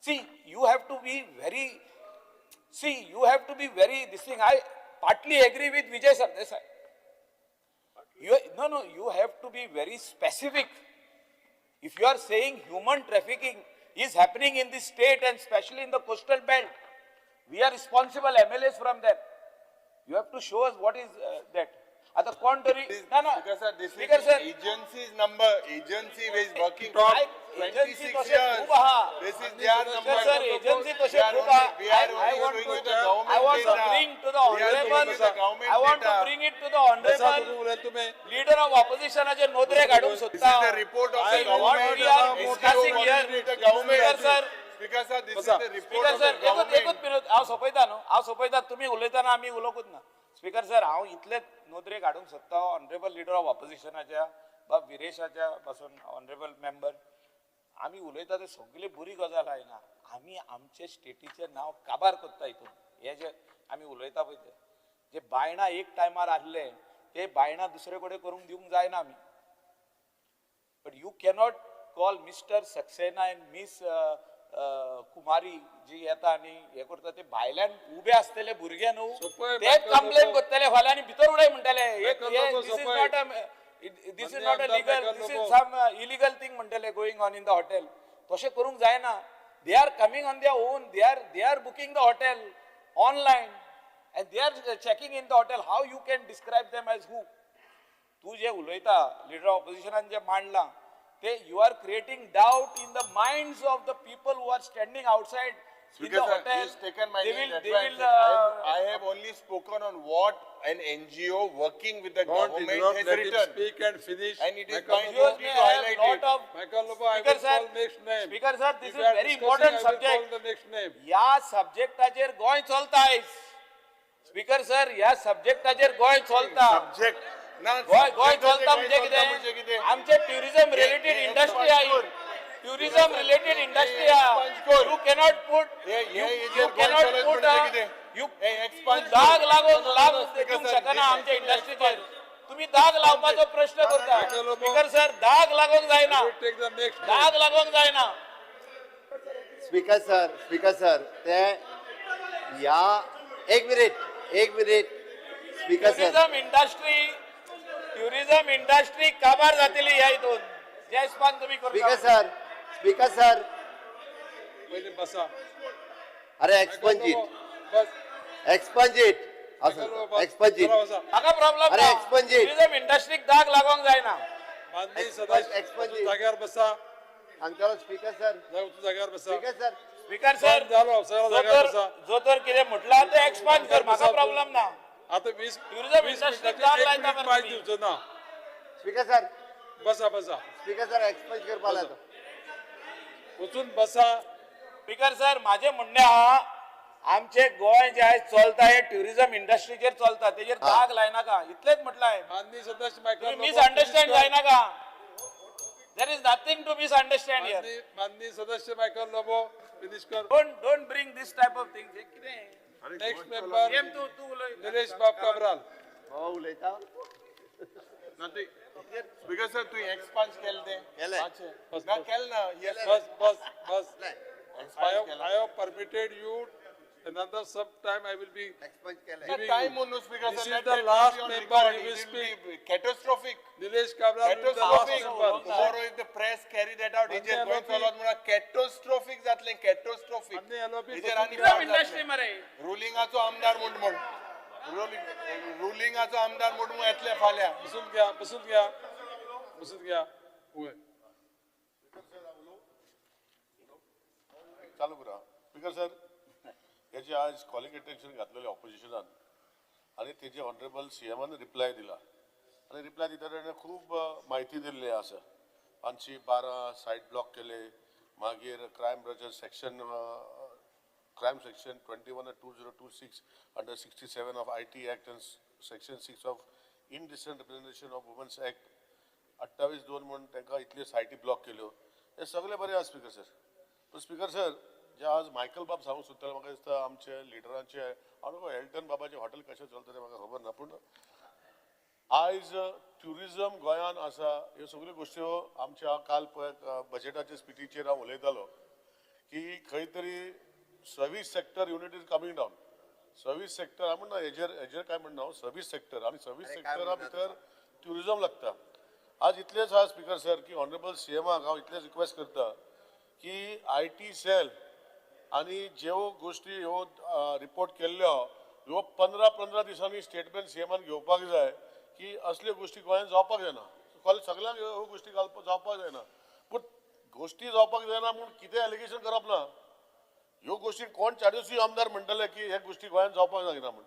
See you have to be very this thing. I partly agree with Vijay Sardesai. You have to be very specific. If you are saying human trafficking is happening in this state and especially in the coastal belt, we are responsible MLAs from there. You have to show us what is that. आता कोण तरी ना ना Because sir, this Speaker, is sir. agency's number. Agency is working for Talk. Agency 26 तसे years. खूप आहा. This is their number. Sir, agency तसे We are खूप only- आहा. we are I only want doing to- with the government I want to data. bring to the We are doing honorable. with the government I want to data. bring it to the honorable leader of opposition जे नोंदरे काढून This सुद्धा. is the report of the I government. want we are NGO discussing here. working with the government. Speaker, sir. Speaker, sir, this is the report speaker of the sir एकूच government. Minute हांव सोंपयता न्हू हांव सोंपयता तुमी उलयतना आमी उलोवंकूच ना speaker sir हांव इतलेच नोंदरे काडूंक सोदता ऑनरेबल लिडर ऑफ ऑपोजिशनाच्या बा विरेशाच्या पासून ऑनरेबल मेंबर आमी उलयता ते सगळी बरी गजाल आयना आमी आमचे स्टेटीचें नांव काबार कोत्ता हितून हे जे आमी उलयता पळय ते जे बायणां एक टायमार आसले ते बायणां दुसरे कडेन करूंक दिवंक जायना आमी but you cannot call mister Saxena and miss Kumari ji येता आनी हे करता ते भायल्यान उबे आसतले भुरगे न्हू ते कंप्लेन करतले फाल्यां आनी भितर उडय म्हणटले this is not a legal this is some illegal thing म्हणटले going on in the hotel तशें करूंक जायना they are coming on their own they are booking the hotel online and they are checking in the hotel how you can describe them as हू तू जे उलयता leader of ऑपोजिशनान जे मांडलां ते you are creating doubt in the minds of the people who are standing outside in the Speaker, sir, hotel. he's taken my They name. will, That's they why I'm will, saying I have only spoken on what an NGO working with the government has let him written. speak and finish. And it is Michael my NGOs duty may to have highlight lot it. of Michael Lobo, I Speaker will sir, call next name. Speaker sir, this If is you are very discussing, important I will subject. call the next name. या सब्जेक्टाचेर गोंय चलता आयज speaker sir ह्या सब्जेक्टाचेर गोंय चलता Subject. ना, Goa Goa subject चलता म्हणजे म्हणजे कितें? कितें आमचे ट्युरिझम रिलेटेड इंडस्ट्री आहे ट्युरिझम रिलेटेड इंडस्ट्री आहे यू कॅनॉट पुट हे यू हेजेर गोंय कॅनॉट चलत पुट म्हणजे कितें? यू हे expunge दाग कर. लागून No, no, लाग no, Speaker दिवंक sir, शकना this आमच्या is इंडस्ट्रीचेर तुम्ही दाग लावपाचो प्रश्न करता स्पीकर सर दाग लागूंक जायना We will take the next name. दाग लागूंक जायना स्पीकर सर ते या एक minute speaker sir tourism industry काबार जातली ह्या हितून जे हिसपान तुम्ही करता स्पीकर सर पहिले बसा. अरे Michael Lobo, बस. एक्सपंज इट Michael Lobo, बस. एक्सपंज चला बसा. हाका प्रॉब्लेम अरे, expunge it. ट्युरिझम इंडस्ट्रीक दाग लागोंक जायना माननीय Expunged, सदस्य expunged. तू जाग्यावर बसा. सांगतालो स्पीकर सर जाऊ तू जाग्यावर बसा. स्पीकर सर बंद झालो, सगळं जाग्यावर बसा. जो तर कितें म्हटलां ते एक्सपांड कर म्हाका प्रॉब्लेम ना आता 20 Tourism industry दाग लायता मिनिट मरे माहिती तुम्ही. दिवचो ना. बसा बसा. एक्सपंज करपा लायता वचून बसा. स्पीकर सर माझे म्हणणे हा आमचे गोंय जे आयज चलता हे ट्युरिझम इंडस्ट्रीचेर चलता तेजेर दाग लायनाका इतलेच म्हटलाय माननीय सदस्य मायकल मिस अंडरस्टँड जायनाका there is nothing to misunderstand here माननीय सदस्य मायकल लोबो फिनिश कर. Don't bring this type of things कितें नेक्स्ट मेंबर एम तू उलय निलेश बाब काबराल. उलयता Speaker sir, तू expunge केलं ते? केलंय. अच्छा. ना केलं ना. Yes, sir. बस. Expunge I have permitted you another some time I will be expunge केलंय The time on Speaker This sir. is let the that last be on member record. he will It speak. be catastrophic. Nilesh Kabral will be the last Catastrophic. member. Tomorrow if the press carry that out, Mande heजेर Goa LOP. चलत म्हणून catastrophic जातलें, catastrophic. मande LOP हेजेर आनी tourism पाड industry जातलें. मरे रुलिंगाचो आमदार म्हण रुलिंगाचो आमदार म्हणून येतले फाल्यां. बसून घ्या. उय. चालू करा स्पीकर सर याचे आज कॉलिंग अटेन्शन घातलेले ऑपोजिशनान आणि तेजे ऑनरेबल सीएमान रिप्लाय दिला आणि रिप्लाय दितना खूब म्हायती दिल्ली आसा 512 सायट ब्लॉक केले मागीर crime branch section crime section 21/2026 under 67 of IT act and section 6 of indecent representation of womens act 28/2 म्हणून तांकां इतल्यो सायटी ब्लॉक केल्यो हे सगळे बरे आसा स्पीकर सर पण स्पीकर सर जे आज मायकल बाब सांगूंक सोदताले म्हाका दिसता आमचे लिडरांचे हांव हेल्टन बाबाचे हॉटेल कशें चलता तें म्हाका खबर ना पूण आयज ट्युरिझम गोंयान आसा ह्यो सगळ्यो गोश्ट्यो आमच्या काल पळय बजेटाच्या स्पिचीचेर हांव उलयतालो की खंय तरी service sector unit is coming down service sector हांव म्हणना हेजेर काय म्हणना हांव सर्वीस सेक्टर आनी सर्वीस सेक्टरा भितर ट्युरिझम लागता आज इतलेंच आहा स्पीकर सर की ऑनरेबल सीएमाक हांव इतलेंच रिक्वेस्ट करता की IT सेल आणि ज्यो गोष्टी ह्यो रिपोर्ट केल्ल्यो ह्यो 15 दिसांनी स्टेटमेंट सीएमान घेवपाक जाय की असल्यो गोष्टी गोंयांत जावपाक जायना. सगळ्यांक ह्यो गोष्टी जावपाक जायना. पूण गोष्टी जावपाक जायना म्हूण कितें एलिगेशन करप ना. ह्यो गोष्टी कोण 40 आमदार म्हणटले की हे गोष्टी गोंयांत जावपाक जायना म्हूण.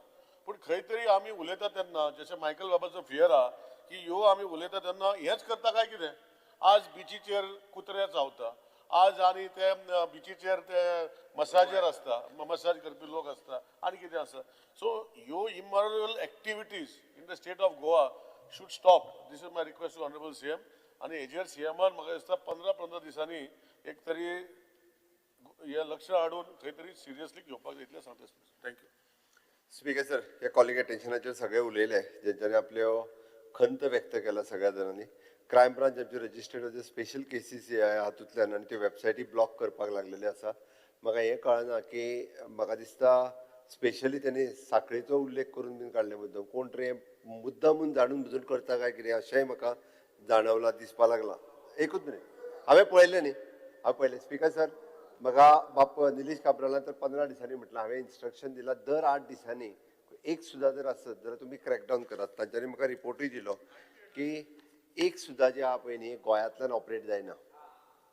पूण खंय तरी आमी उलयता तेन्ना जशें मायकल बाबाचो फियर आहा की ह्यो आमी उलयता तेन्ना हेच करता काय कितें. आज बिचीचेर कुत्रे चावता, आज आनी ते बिचीचेर ते मसाजर आसता, मसाज करपी लोक आसता, आनी कितें आसा. सो ह्यो immoral activities in the state of Goa should stop. This is my request to honourable CM. आनी हेजेर सीएमान म्हाका दिसता 15 दिसांनी एक तरी हे लक्ष हाडून खंय तरी सिरियसली घेवपाक जाय इतलें सांगता. थँक्यू. स्पीकर सर, हे कॉलिंग अटेन्शनाचेर सगळे उलयले, जेंच्यांनी आपल्यो खंत व्यक्त केला सगळ्या जाणांनी. क्रायम ब्रांच आमचे रजिस्टर्ड स्पेशल केसीस हातूंतल्यान आनी त्यो वेबसायटी ब्लॉक करपाक लागलेले आसा. म्हाका हें कळना की म्हाका दिसता स्पेशली त्यांनी साखळेचो उल्लेख करून बीन काडले मुद्दम कोण तरी मुद्दामून जाणून बुजून करता काय कितें अशेंय म्हाका जाणवला, दिसपा लागला. एकूच मिनीट, हांवें पळयलें न्ही, हांवें पळयलें. स्पीकर सर, म्हाका बाप निलेश काब्रालान तर 15 दिसांनी म्हटलं, हांवें इन्स्ट्रक्शन दिला दर 8 दिसांनी एक सुद्धा जर आसत जाल्यार तुमी क्रॅकडावन करात. तांच्यांनी म्हाका रिपोर्टूय दिलो की एक सुद्धा जे आहा पळय न्ही गोंयांतल्यान ऑपरेट जायना.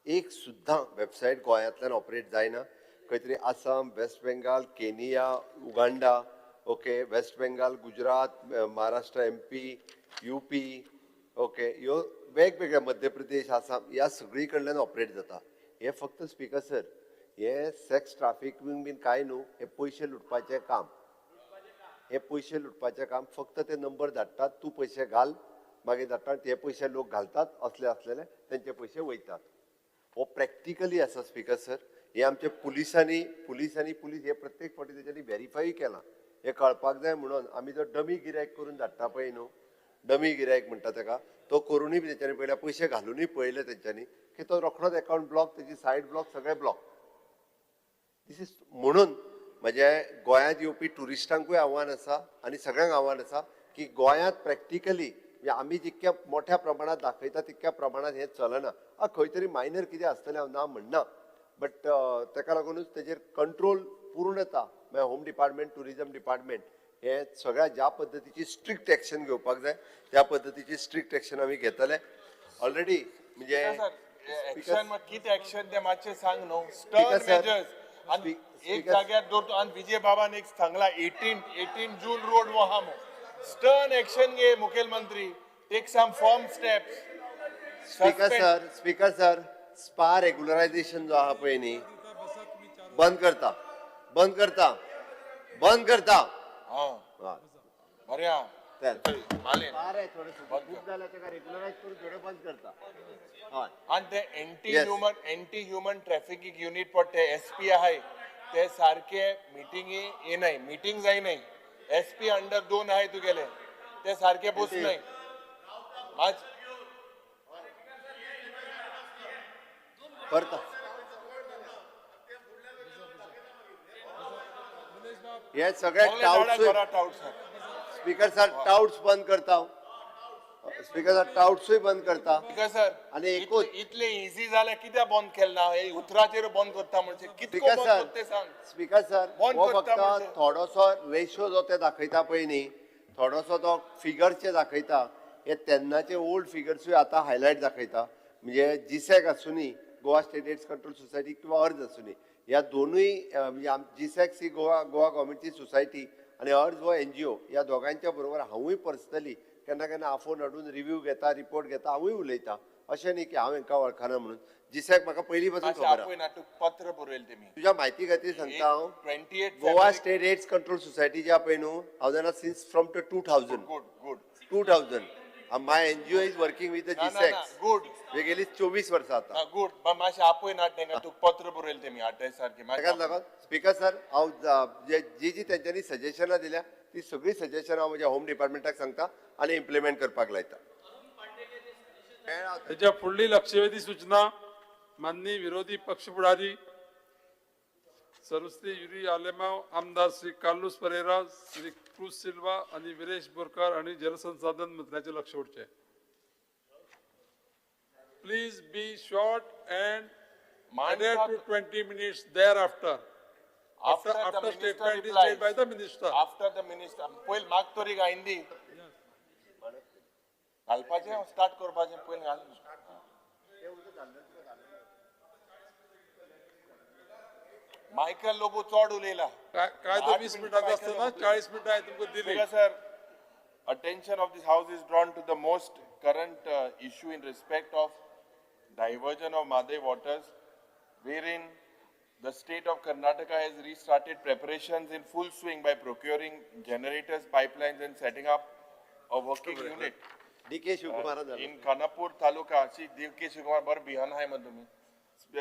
एक सुद्धा वेबसायट गोंयांतल्यान ऑपरेट जायना. खंय तरी Assam, West Bengal, Kenya, Uganda, okay, West Bengal, Gujarat, Maharashtra, MP, UP, okay, ह्यो वेगवेगळ्या मध्य प्रदेश, आसाम ह्या सगळी कडल्यान ऑपरेट जाता. हे फक्त स्पीकर सर, हे सेक्स ट्राफिकिंग बीन काय न्हू, हे पयशे लुटपाचें काम. हे पयशे लुटपाचें काम. फक्त ते नंबर धाडटात, तूं पयशे घाल, मागीर धाडटात, हे पयशे लोक घालतात, असलेले तेंचे पयशे वयतात. हो प्रॅक्टिकली आसा स्पीकर सर. हे आमचे पुलिसांनी पुलीस हे प्रत्येक फावटी तेच्यांनी व्हेरीफाय केलां. हे कळपाक जाय म्हणून आमी जो डमी गिरायक करून धाडटा पळय न्हू, डमी गिरायक म्हणटा ताका, तो करूनय बी तेच्यांनी पयल्या पयशे घालूनय पळयले तेंच्यांनी की तो रोखडोच अकावंट ब्लॉक, तेजी सायड ब्लॉक, सगळे ब्लॉक. दिस इज म्हणून म्हजें गोंयांत येवपी टुरिस्टांकूय आव्हान आसा आनी सगळ्यांक आव्हान आसा की गोंयांत प्रॅक्टिकली आमी जितक्या मोठ्या प्रमाणात दाखयता तितक्या प्रमाणात हें चलना. खंय तरी मायनर कितें आसतलें हांव ना म्हणना, बट ताका लागूनच तेजेर कंट्रोल पूर्णता म्हळ्यार होम डिपार्टमेंट, टुरिजम डिपार्टमेंट हे सगळ्या ज्या पद्दतीची स्ट्रिक्ट एक्शन घेवपाक जाय त्या पद्दतीची स्ट्रिक्ट एक्शन आमी घेतले ऑलरेडी. म्हणजे एक्शन किती एक्शन ते मातशें सांग न्हू. स्टर्न मेजर्स आनी एक जाग्यार दवरतो. आनी विजय बाबान एक सांगला 18 जून रोड वो आहा म्हणून. स्टर्न एक्शन घे मुखेलमंत्री. Take some firm steps. Speaker sir, spa regularisation जो आहा पळय न्ही बंद करता. बरें आहा. आनी ते एंटी ह्युमन ट्रॅफिकिंग युनिट पडटे SP आहाय ते सारखे मिटिंगी येनाय, मिटिंग जायनाय. SP अंडर 2 आहाय तुगेले ते सारखे बसनाय. करता हे सगळे टाउट्स. स्पीकर सर, टाउट्स बंद करता. स्पीकर सर, टाउट्सूय बंद करता. स्पीकर सर, आनी एकूच इतले इझी जाल्यार कित्याक बंद केलना. हे उतराचेर बंद करता म्हणजे कितको बंद करता ते सांग. स्पीकर सर, बंद हो करता फक्त म्हणजे. थोडोसो रेशो जो ते दाखयता पळय न्ही, थोडोसो तो फिगरचे दाखयता. हे तेन्नाचे ओल्ड फिगर्सूय आतां हायलायट दाखयता. म्हणजे GSEC आसूनी, Goa state AIDS control society किंवा अर्ज आसूनी, ह्या दोनूय म्हणजे GSEC ही गोवा गव्हर्मेंटची सोसायटी आनी अर्ज हो NGO ह्या दोगांच्या बरोबर हांवूय पर्सनली केन्ना केन्ना आफोन हाडून रिव्ह्यू घेता, रिपोर्ट घेता, हांवूय उलयता. अशें न्ही की हांव हांकां वळखना म्हणून. GSEC म्हाका पयलीं पासून खबर आहा. पत्र बरयलें तेमी. तुज्या म्हायती खातीर सांगता हांव, 28 Goa state AIDS control society जी आहा पळय न्हू, हांव जाणा since from 2000. Good. My NGO is working with the GSEC. Good. हे गेली 24 वर्सां आता. गुड. मातशें आपय ना तेंका तुका पत्र बरयलें तेमी आठाय सारखे. ताकाच लागून स्पीकर सर, हांव जी तेंच्यांनी सजेशनां दिल्या ती सगळी सजेशनां हांव म्हज्या होम डिपार्टमेंटाक सांगता आनी इम्प्लिमेंट करपाक लायता. त्याच्या फुडली लक्षवेधी सूचना माननीय विरोधी पक्ष फुडारी सरुस्ती युरी आलेमाव, आमदार श्री कार्लोस परेरा, श्री क्रूज सिल्वा आणि विरेश बोरकार आणि जलसंसाधन मंत्र्याचे लक्ष उडचे. Please be short and adhere to 20 minutes thereafter. After the minister statement is replies, made by the minister. After the minister, पहिले माग तरी गायंदी. घालपाचें स्टार्ट करपाचें पहिले घाल. मायकल लोबो चोड उलयला. काय तो 20 मिनिटाचा असतो ना 40 मिनिटं आहे तुमको दिली. Speaker sir, attention of this house is drawn to the most current issue in respect of diversion of Madai waters, wherein the state of Karnataka has restarted preparations in full swing by procuring generators, pipelines and setting up a working unit. DK Shivakumar In Khanapur Taluka, see, DK Shivakumar bar bihan hai madhumi. To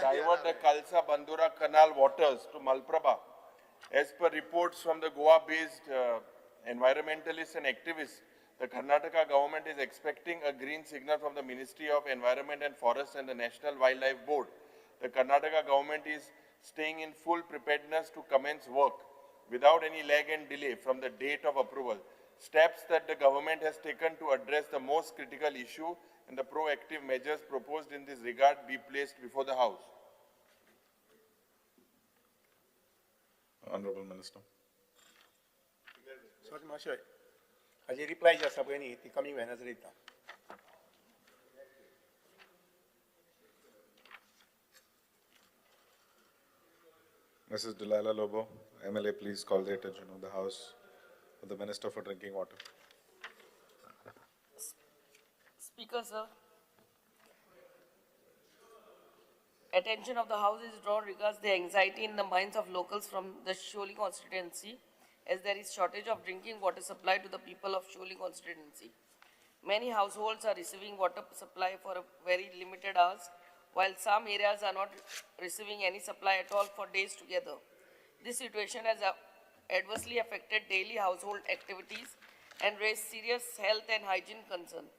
divert the Kalsa Bandura Canal waters to Malprabha. As per reports from the Goa-based environmentalists and activists, the Karnataka government is expecting a green signal from the Ministry of Environment and Forests and the National Wildlife Board. The Karnataka government is staying in full preparedness to commence work without any lag and delay from the date of approval. Steps that the government has taken to address the most critical issue and the proactive measures proposed in this regard be placed before the House. Honorable Minister. Sorry, Marshal. Haji reply जी आसा पळय न्ही ती कमी Wednesday दिता. Mrs. Delilah Lobo, MLA, please call the attention of the House of the Minister for Drinking Water. Speaker, sir. Attention of the House is drawn regards the anxiety in the minds of locals from the Sholi constituency, as there is shortage of drinking water supply to the people of Sholi constituency. Many households are receiving water supply for a very limited hours, while some areas are not receiving any supply at all for days together. This situation has adversely affected daily household activities and raised serious health and hygiene concerns.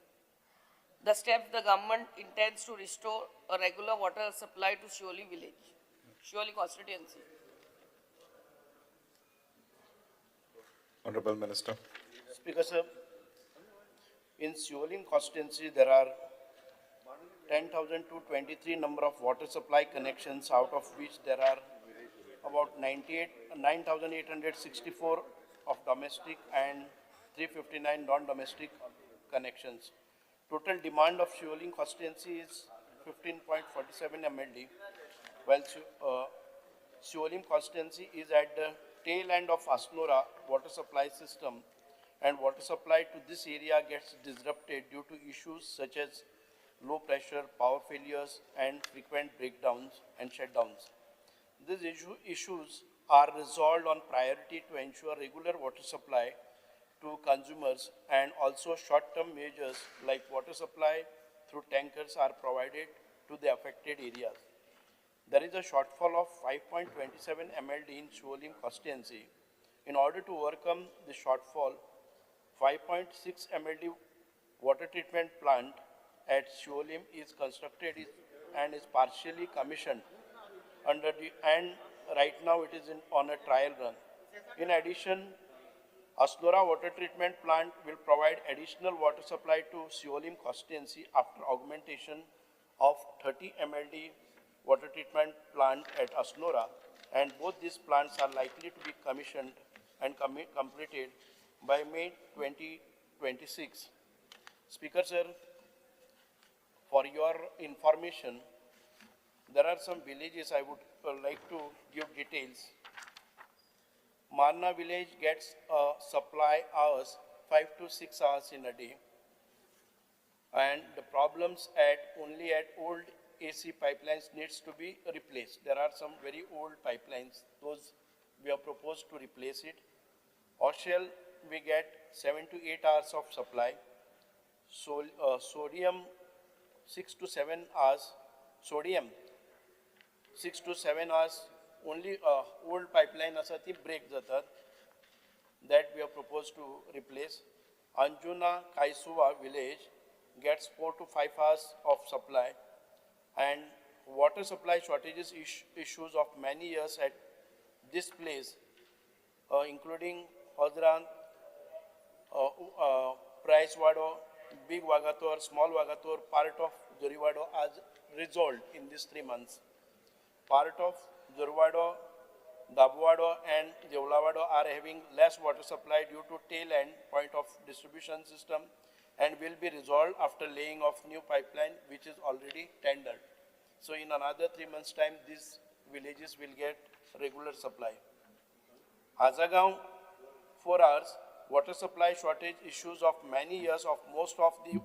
The steps the government intends to restore a regular water supply to Sholi village, Sholi constituency. Honorable Minister. Speaker, sir, in Siolim constituency, there are 10,223 number of water supply connections, out of which there are about 9,864 of domestic and 359 non-domestic connections. Total demand of Siolim constituency is 15.47 MLD, while Siolim constituency is at the tail end of Asnora water supply system, and water supply to this area gets disrupted due to issues such as low pressure, power failures, and frequent breakdowns and shutdowns. These issues are resolved on priority to ensure regular water supply to consumers, and also short-term measures like water supply through tankers are provided to the affected areas. There is a shortfall of 5.27 MLD in Siolim constituency. In order to overcome the shortfall, 5.6 MLD water treatment plant at Siolim is constructed and is partially commissioned and right now it is on a trial run. In addition, Asnora water treatment plant will provide additional water supply to Siolim constituency after augmentation of 30 MLD water treatment plant at Asnora, and both these plants are likely to be commissioned and completed by May 2026. Speaker, sir, for your information, there are some villages I would like to give details. Marna village gets supply hours 5 to 6 hours in a day, and the problems only at old AC pipelines needs to be replaced. There are some very old pipelines, those we have proposed to replace it. Oshel, we get 7 to 8 hours of supply. Sodium 6 to 7 hours. Sodium 6 to 7 hours. Only old pipeline asa ti break jatat. That we have proposed to replace. Anjuna Kaisuva village gets 4 to 5 hours of supply, and water supply shortages issues of many years at this place, including Hodran, Price Wado, Big Wagator, Small Wagator, part of Joriwado as resolved in these 3 months. Part of Joriwado Dabwado and Devlawado are having less water supply due to tail end point of distribution system and will be resolved after laying of new pipeline which is already tendered. So in another 3 months time, these villages will get regular supply. Azagaon, 4 hours, water supply shortage issues of many years of most of the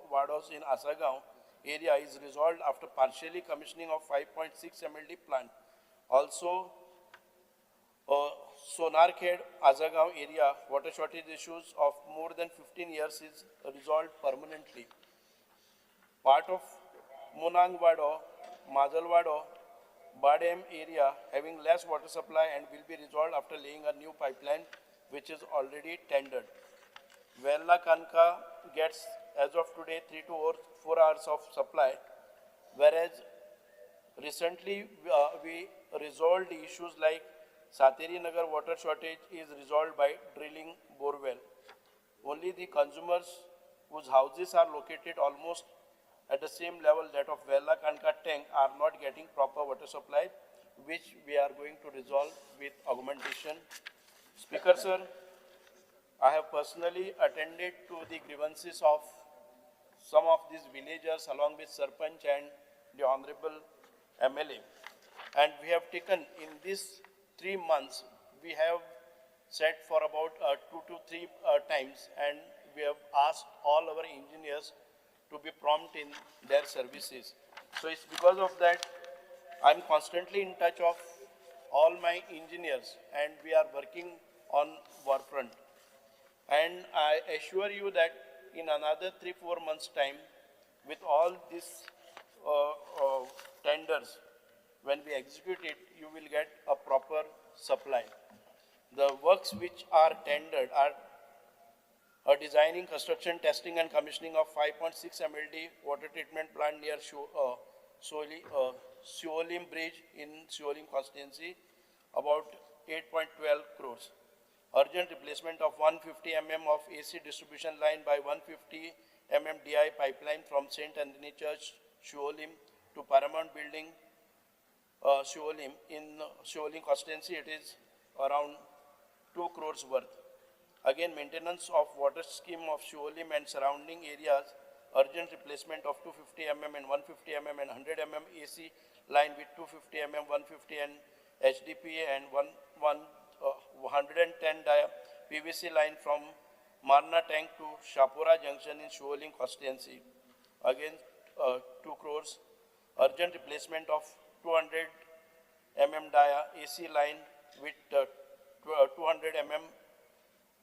wardos in Azagaon area is resolved after partially commissioning of 5.6 MLD plant. Also, Sonarkhed, Azagaon area, water shortage issues of more than 15 years is resolved permanently. Part of Munangwado, Mazalwado, Badem area having less water supply and will be resolved after laying a new pipeline which is already tendered. Vella Kanka gets as of today 3 to 4 hours of supply, whereas recently we resolved the issues like Sateri Nagar water shortage is resolved by drilling borewell. Only the consumers whose houses are located almost at the same level that of Vella Kanka tank are not getting proper water supply, which we are going to resolve with augmentation. Speaker sir, I have personally attended to the grievances of some of these villagers along with Sarpanch and the Honorable MLA. And we have taken in these 3 months, we have sat for about 2 to 3 times and we have asked all our engineers to be prompt in their services. So it's because of that I'm constantly in touch of all my engineers and we are working on war front. And I assure you that in another 3-4 months time, with all these tenders, when we execute it, you will get a proper supply. The works which are tendered are designing, construction, testing and commissioning of 5.6 MLD water treatment plant near Suolim Bridge in Suolim constituency, about 8.12 crores. Urgent replacement of 150 mm of AC distribution line by 150 mm DI pipeline from St. Anthony Church, Suolim to Paramount Building, Suolim. In Suolim constituency, it is around 2 crores worth. Again, maintenance of water scheme of Suolim and surrounding areas, urgent replacement of 250 mm and 150 mm and 100 mm AC line with 250 mm, 150 and HDPA and 110 dia PVC line from Marna tank to Shapura junction in Suolim constituency. Again, 2 crores. Urgent replacement of 200 mm dia AC line with 200 mm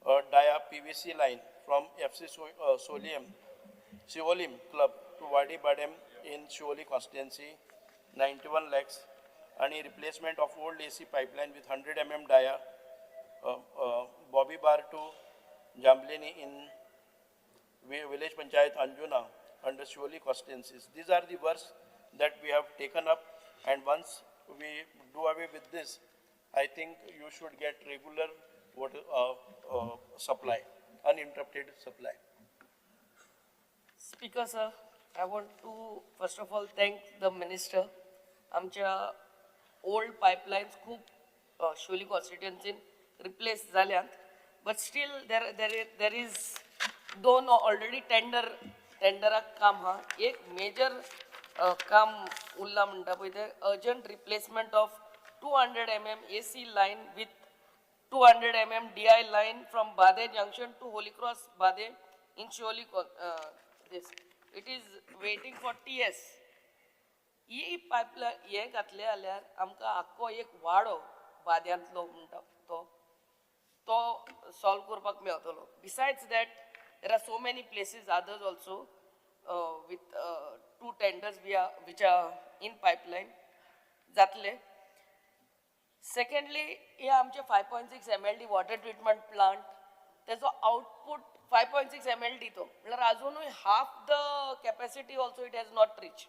dia PVC line from FC Suolim Club to Wadi Badem in Suoli constituency, 91 lakhs. Any replacement of old AC pipeline with 100 mm dia, Bobby Bar to Jamblini in village panchayat Anjuna under Suoli constituencies. These are the works that we have taken up, and once we do away with this, I think you should get regular water supply, uninterrupted supply. Speaker sir, I want to first of all thank the minister. आमच्या old pipelines खूप Suoli constituency replaced झाल्यात, but still there is दोन already tender काम हा एक major काम उरला म्हणटा पळय ते urgent replacement of 200 mm AC line with 200 mm DI line from Bade junction to Holy Cross Bade in Suoli. This it is waiting for TS. ही pipeline हे घातले जाल्यार आमकां आख्खो एक वाडो बाद्यांतलो म्हणटा तो सॉल्व करपाक मेळटलो. Besides that, there are so many places others also with 2 tenders which are in pipeline जातले. Secondly, हे आमचे 5.6 MLD water treatment plant, तेजो output 5.6 MLD तो म्हळ्यार अजूनय half the capacity also it has not reached.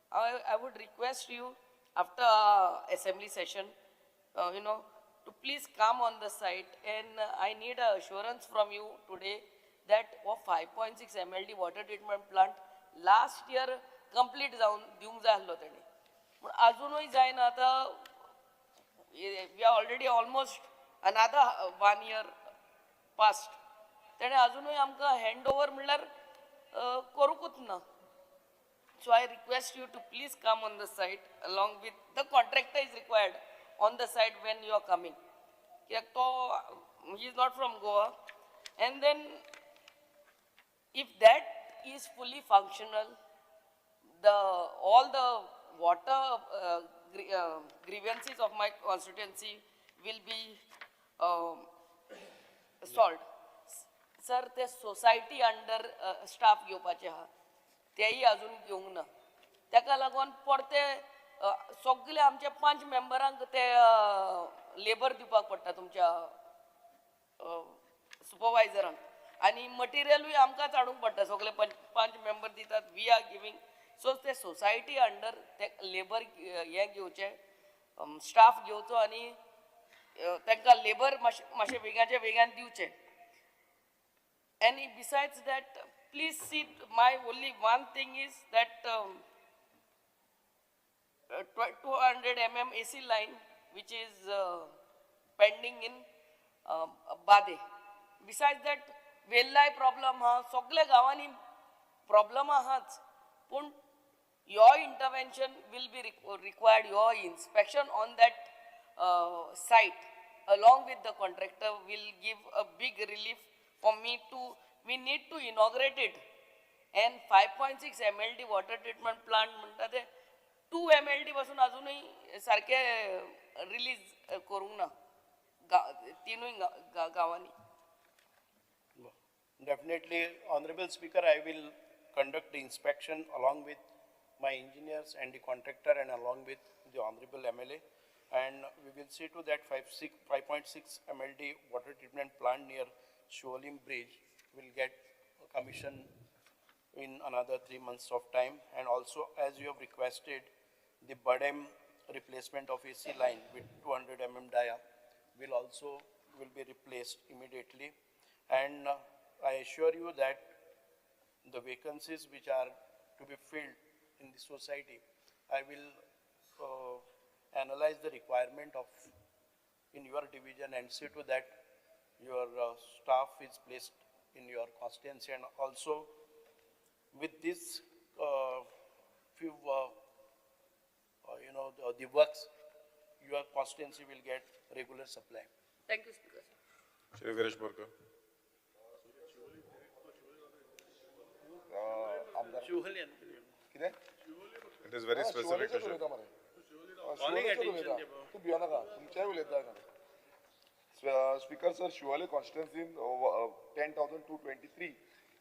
I would request you after assembly session, to please come on the site, and I need a assurance from you today that 5.6 MLD water treatment plant last year complete जावन दिवंक जाय आसलो तेणी, पूण अजूनय जायना. आतां we are already almost another 1 year past. तेणे अजूनही आमकां हँड ओवर म्हणल्यार करूंकूच ना. So I request you to please come on the site along with the contractor is required on the site when you are coming. कित्याक तो he is not from Goa. And then if that is fully functional, all the water grievances of my constituency will be solved. Sir, ते society under staff घेवपाचे आहा तेही अजून घेवंक ना. ताका लागून परते सगळे आमच्या 5 मेंबरांक ते लेबर दिवपाक पडटा तुमच्या सुपरवायझरांक आनी मटिरियलूय आमकांच हाडूंक पडटा. सगळे 5 मेंबर दितात. We are giving. सो ते सोसायटी अंडर ते लेबर हे घेवचे, स्टाफ घेवचो आनी तांकां लेबर मातशें वेगाच्या वेगान दिवचे. And besides that, please see, my only one thing is that 200 mm AC line, which is pending in Bade. Besides that, Vellai problem ha, सगळे गावांनी problem आहाच. पण your intervention will be required, your inspection on that site along with the contractor will give a big relief for me to, we need to inaugurate it. And 5.6 MLD water treatment plant म्हणटा ते 2 MLD पासून अजूनही सारखे release करूंक ना तीनूय गावांनी. Definitely, Honorable Speaker, I will conduct the inspection along with my engineers and the contractor and along with the Honorable MLA. And we will see to that 5.6 MLD water treatment plant near Shoalim Bridge will get commissioned in another 3 months of time. And also, as you have requested, the Badem replacement of AC line with 200 mm dia will be replaced immediately. And I assure you that the vacancies which are to be filled in the society, I will analyze the requirement in your division and see to that your staff is placed in your constituency. And also with this few the works, your constituency will get regular supply. Thank you, Speaker. Shri Viresh Borkar. It is very specific to you. Speaker sir, Shuale constituency 10,223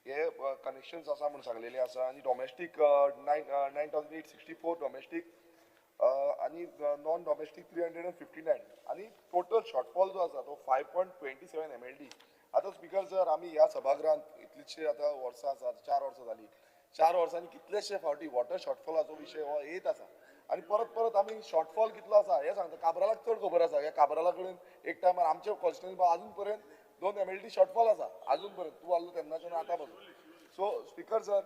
hey connections आसा म्हणून सांगलेले आसा आणि domestic 9,864 domestic आणि non domestic 359 आणि total shortfall जो आसा तो 5.27 MLD. आता स्पीकर सर आम्ही ह्या सभागृहात इतलीशे आता वर्सां आसात 4 वर्सां जाली 4 वर्सांनी कितलेशे फावटी वॉटर शॉर्टफॉलाचो विषय हो येत आसा आणि परत आम्ही शॉर्टफॉल कितलो आसा हे सांगता. काबरालाक चड खबर आसा. ह्या काबराला कडेन एक टायमार आमचे कॉन्स्टिट्युएन्सी अजून पर्यंत 2 MLD शॉर्टफॉल आसा अजून पर्यंत. तूं आसलो तेन्नाच्यान आतां पासून. सो स्पीकर सर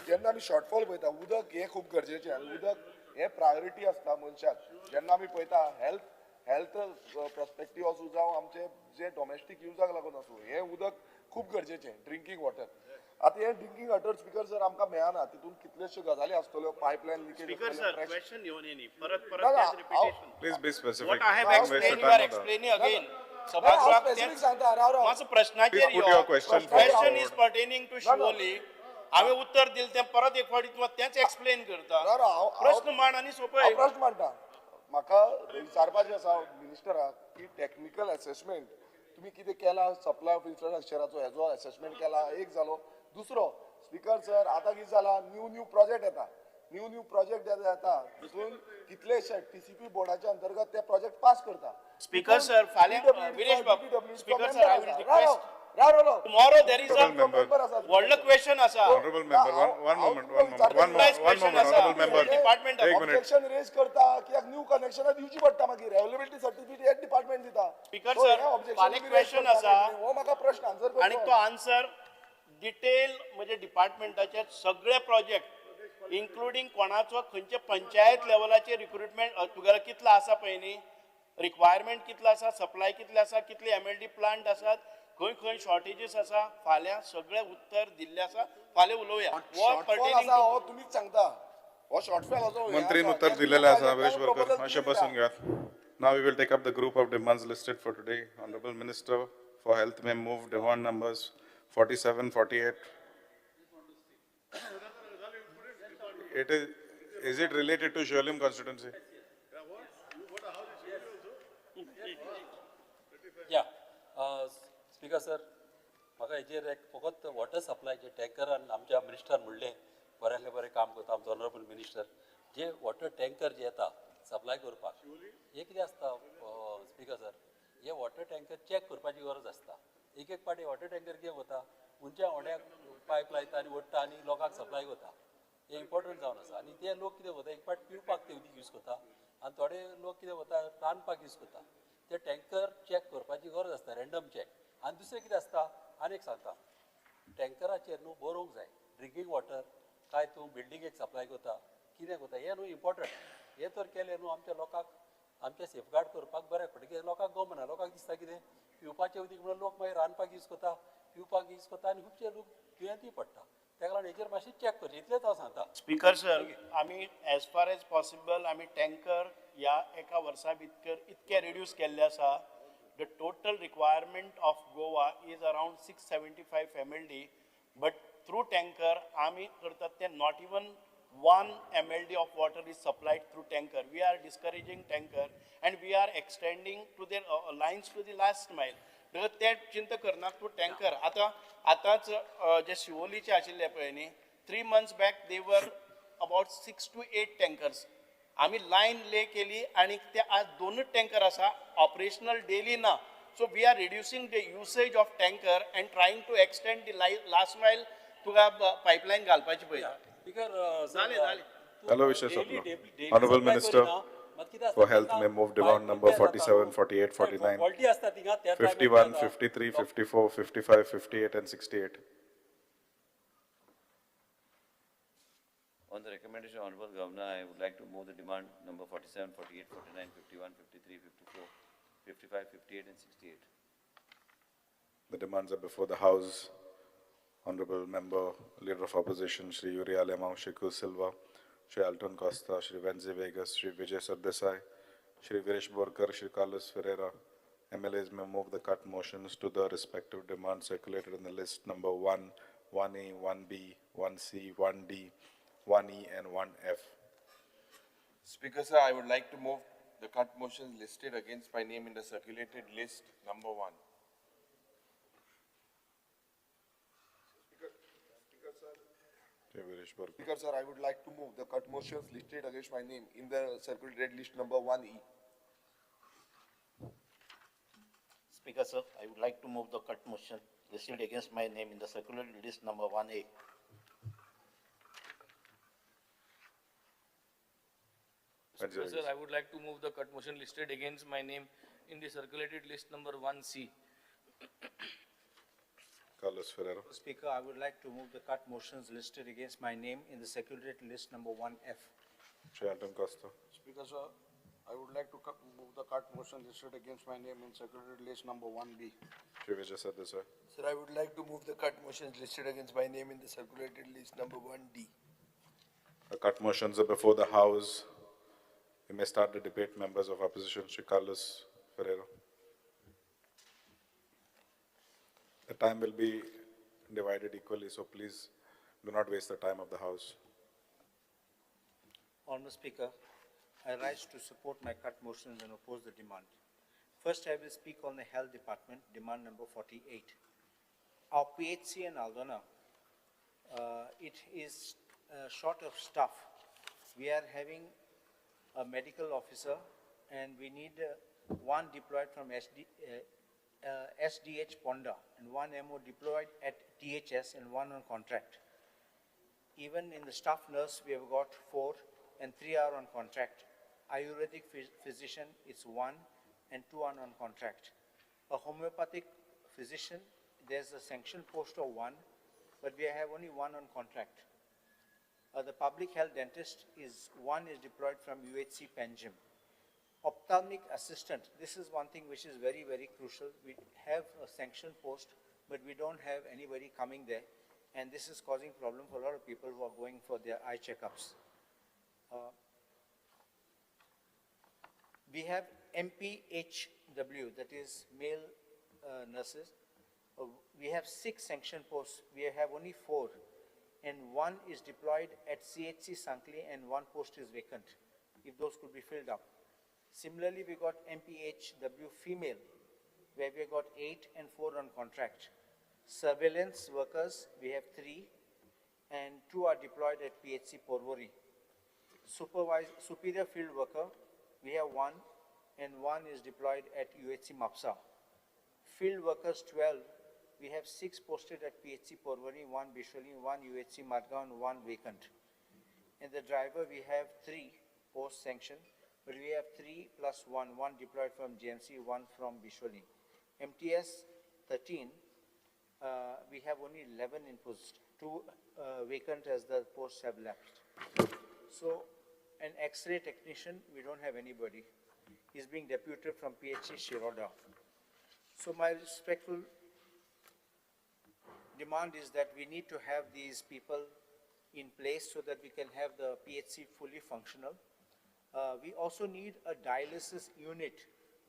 जेन्ना आमी शॉर्टफॉल पळयता उदक हे खूब गरजेचें आनी उदक हे प्रायोरिटी आसता मनशाक. जेन्ना आमी पळयता हेल्थ पर्स्पेक्टीव असू जावं आमचे जे डोमेस्टीक युजाक लागून आसूं हे उदक खूब गरजेचें ड्रिंकींग वॉटर. आता हे ड्रिंकींग वॉटर स्पीकर सर आमकां मेळना. तितून कितलेशे गजाली आसतल्यो pipeline leakage. Speaker sir, question घेऊन येनी परत repetition. Please be specific. What I have explained, you are explaining again. Specific सांगता राव माझं प्रश्नाचेर Please put your question question is forward. pertaining to Shivoli. हांवें उत्तर दिलें तें परत एक फावटी तुका तेंच एक्सप्लेन करता. प्रश्न मांड आनी सोपय. प्रश्न मांडटा. म्हाका विचारपाचें आसा मिनिस्टराक की टेक्निकल असेसमेंट तुम्ही कितें केला सप्लाय ऑफ इन्फ्रास्ट्रक्चराचो हेजो असेसमेंट केला एक जालो. दुसरो स्पीकर सर आतां कितें जाला न्यू प्रोजेक्ट येता. न्यू प्रोजेक्ट येता तितून कितलेशे TCP बोर्डाच्या अंतर्गत ते प्रोजेक्ट पास करता. Speaker sir, Viresh Babu, Speaker sir, I will request. Tomorrow there is a world question asa. Honorable member, one moment. Honorable member. Department एक minute. ऑब्जेक्शन रेज करता कित्याक न्यू कनेक्शनां दिवची पडटा मागीर अवेलेबिलिटी सर्टिफिकेट एक डिपार्टमेंट दिता. Speaker sir, फाल्यां question आसा. हो म्हाका प्रश्न आन्सर कर. आणि तो आन्सर डिटेल म्हणजे डिपार्टमेंटाचे सगळे प्रोजेक्ट इन्क्लुडिंग कोणाचो खंयचे पंचायत लेवलाचे रिक्रुटमेंट तुगेलो कितलो आसा पळय न्ही रिक्वायरमेंट कितलो आसा, सप्लाय कितले आसा, कितले MLD प्लांट आसात, खंय खंय शॉर्टेजीस आसा, फाल्यां सगळें उत्तर दिल्लें आसा, फाल्यां उलोवया. शॉर्टफॉल आसा हो तुमीच सांगता. हो शॉर्टफॉल असो मंत्रीन उत्तर दिलेले आसा हरीश बोरकर मातशे बसून घेयात. Now we will take up the group of demands listed for today. Honorable Minister for Health may move demand numbers 47, 48. Is it related to Sholim constituency? Yeah, Speaker sir, म्हाका हेजेर एक फकत वॉटर सप्लायचे टँकरान आमच्या मिनिस्टर म्हणलें बऱ्यांतले बरें काम करता आमचो ऑनरेबल मिनिस्टर. जे वॉटर टँकर जे येता सप्लाय करपाक हे कितें आसता स्पिकर सर, हे वॉटर टँकर चॅक करपाची गरज आसता. एक एक पाटी वॉटर टँकर कितें वता उंच्या ओड्याक पायप लायता आनी ओडटा आनी लोकांक सप्लाय करता. हे इम्पॉर्टंट जावन आसा. आनी ते लोक कितें करता एक पाट पिवपाक ते उदीक यूज करता आनी थोडे लोक कितें करता रांदपाक यूज करता. ते टँकर चॅक करपाची गरज आसता, रँडम चॅक. आनी दुसरें कितें आसता आनीक सांगता, टँकराचेर न्हू बरोवंक जाय ड्रिंकींग वॉटर काय तूं बिल्डिंगेक सप्लाय करता कितें करता हें न्हू इम्पॉर्टंट. हे तर केलें न्हू आमच्या लोकांक आमचे सेफगार्ड करपाक बऱ्याक पडटा. कित्याक लोकांक गमना, लोकांक दिसता कितें पिवपाचें उदीक म्हणून लोक मागीर रांदपाक यूज करता, पिवपाक यूज करता आनी खुबशे लोक दुयेंती पडटा. ताका लागून हेचेर मातशें चॅक करचें इतलेंच हांव सांगता. स्पीकर सर, आमी एज फार एज पॉसिबल आमी टँकर ह्या एका वर्सा भितर इतके रिड्यूस केल्ले आसा. The total requirement of Goa is around 675 MLD, but through tanker, आमी करतात ते not even 1 MLD of water is supplied through tanker. We are discouraging tanker and we are extending to their lines to the last mile. तर ते चिंता करनात तूं tanker. आतांच जे शिवोलीचे आशिल्ले पळय न्ही, 3 months back they were about 6 to 8 tankers. आम्ही लाईन ले केली आणि ते आज 2 टँकर आसा ऑपरेशनल डेली ना. So we are reducing the usage of tanker and trying to extend the last mile तुका पायपलायन घालपाची पळय. जालें जालें. Hello, Vishesh Sapna. Honorable Minister for Health may move demand number 47, 48, 49, 51, 53, 54, 55, 58 and 68. On the recommendation of Honorable Governor, I would like to move the demand number 47, 48, 49, 51, 53, 54, 55, 58 and 68. The demands are before the House. Honorable Member, Leader of Opposition, Shri Yuri Alemão, Shri Kul Silva, Shri Alton Costa, Shri Venzi Vegas, Shri Vijay Sardesai, Shri Viresh Borkar, Shri Carlos Ferreira. MLAs may move the cut motions to the respective demands circulated in the list number 1, 1A, 1B, 1C, 1D, 1E and 1F. Speaker sir, I would like to move the cut motions listed against my name in the circulated list number 1. Speaker sir, I would like to move the cut motions listed against my name in the circulated list number 1E. Speaker sir, I would like to move the cut motion listed against my name in the circulated list number 1A. Speaker, sir, I would like to move the cut motion listed against my name in the circulated list number 1C. Carlos Ferreira. Speaker, I would like to move the cut motions listed against my name in the circulated list number 1F. Shri Alton Costa. Speaker sir, I would like to move the cut motion listed against my name in circulated list number 1B. Shri Vijay Sardesai. Sir, I would like to move the cut motions listed against my name in the circulated list number 1D. The cut motions are before the House. We may start the debate. Members of opposition, Shri Carlos Ferreira. The time will be divided equally, so please do not waste the time of the House. Honourable Speaker, I rise to support my cut motions and oppose the demand. First, I will speak on the Health Department, demand number 48. Our PHC in Aldona, it is short of staff. We are having a medical officer and we need one deployed from SDH Ponda and one MO deployed at THS and one on contract. Even in the staff nurse, we have got 4 and 3 are on contract. Ayurvedic physician, it's 1 and 2 are on contract. A homeopathic physician, there's a sanctioned post of 1, but we have only 1 on contract. The public health dentist is 1 is deployed from UHC Panjim. Ophthalmic assistant, this is one thing which is very, very crucial. We have a sanctioned post, but we don't have anybody coming there. And this is causing problem for a lot of people who are going for their eye checkups. We have MPHW, that is male nurses. We have 6 sanctioned posts. We have only 4. And 1 is deployed at CHC Sankli and 1 post is vacant, if those could be filled up. Similarly, we got MPHW female, where we got 8 and 4 on contract. Surveillance workers, we have 3, and 2 are deployed at PHC Porvori. Superior field worker, we have 1, and 1 is deployed at UHC Mapsa. Field workers 12, we have 6 posted at PHC Porvori, 1 Bisholi, 1 UHC Margaon, and 1 vacant. And the driver, we have 3 post sanctioned, but we have 3 plus 1, 1 deployed from GMC, 1 from Bisholi. MTS 13, we have only 11 in post, 2 vacant as the posts have lapsed. So an X-ray technician, we don't have anybody. He's being deputed from PHC Shiroda. So my respectful demand is that we need to have these people in place so that we can have the PHC fully functional. We also need a dialysis unit.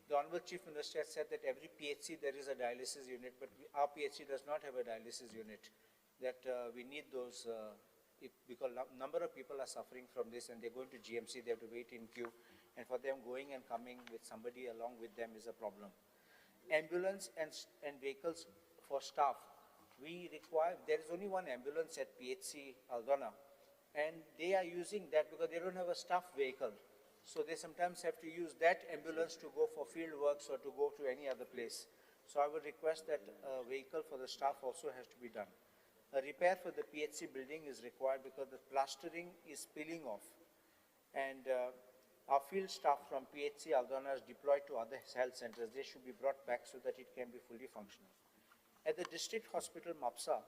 The Honorable Chief Minister has said that every PHC there is a dialysis unit, but our PHC does not have a dialysis unit. That we need those, because a number of people are suffering from this and they're going to GMC, they have to wait in queue, and for them going and coming with somebody along with them is a problem. Ambulance and vehicles for staff. We require, there is only 1 ambulance at PHC Aldana, and they are using that because they don't have a staff vehicle. So they sometimes have to use that ambulance to go for field works or to go to any other place. So I would request that a vehicle for the staff also has to be done. A repair for the PHC building is required because the plastering is peeling off. And our field staff from PHC Aldana is deployed to other health centers. They should be brought back so that it can be fully functional. At the district hospital Mapsa,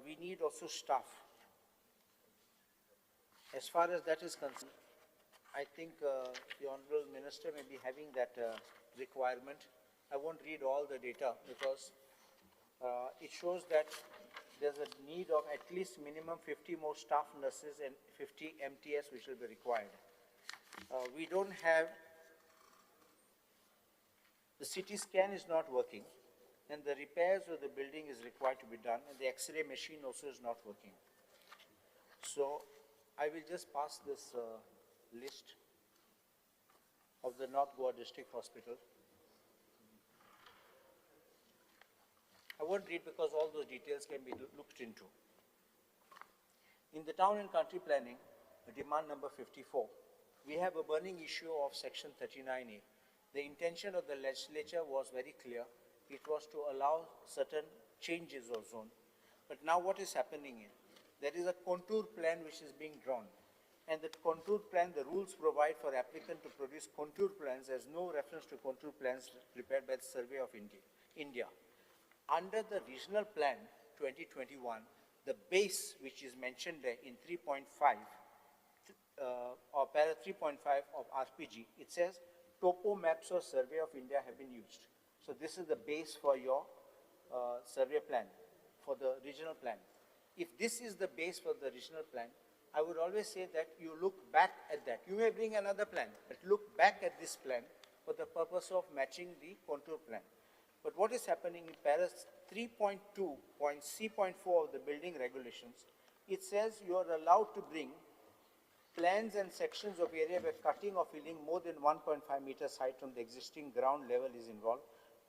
we need also staff. As far as that is concerned, I think the Honorable Minister may be having that requirement. I won't read all the data because it shows that there's a need of at least minimum 50 more staff nurses and 50 MTS which will be required. We don't have, the CT scan is not working, and the repairs of the building is required to be done, and the X-ray machine also is not working. So I will just pass this list of the North Goa District Hospital. I won't read because all those details can be looked into. In the town and country planning, demand number 54, we have a burning issue of section 39A. The intention of the legislature was very clear. It was to allow certain changes of zone. But now what is happening is, there is a contour plan which is being drawn. And that contour plan, the rules provide for applicant to produce contour plans. There's no reference to contour plans prepared by the Survey of India. Under the regional plan 2021, the base which is mentioned there in 3.5 or para 3.5 of RPG, it says topo maps of Survey of India have been used. So this is the base for your survey plan, for the regional plan. If this is the base for the regional plan, I would always say that you look back at that. You may bring another plan, but look back at this plan for the purpose of matching the contour plan. But what is happening in para 3.2.C.4 of the building regulations, it says you are allowed to bring plans and sections of area where cutting or filling more than 1.5 meters height from the existing ground level is involved.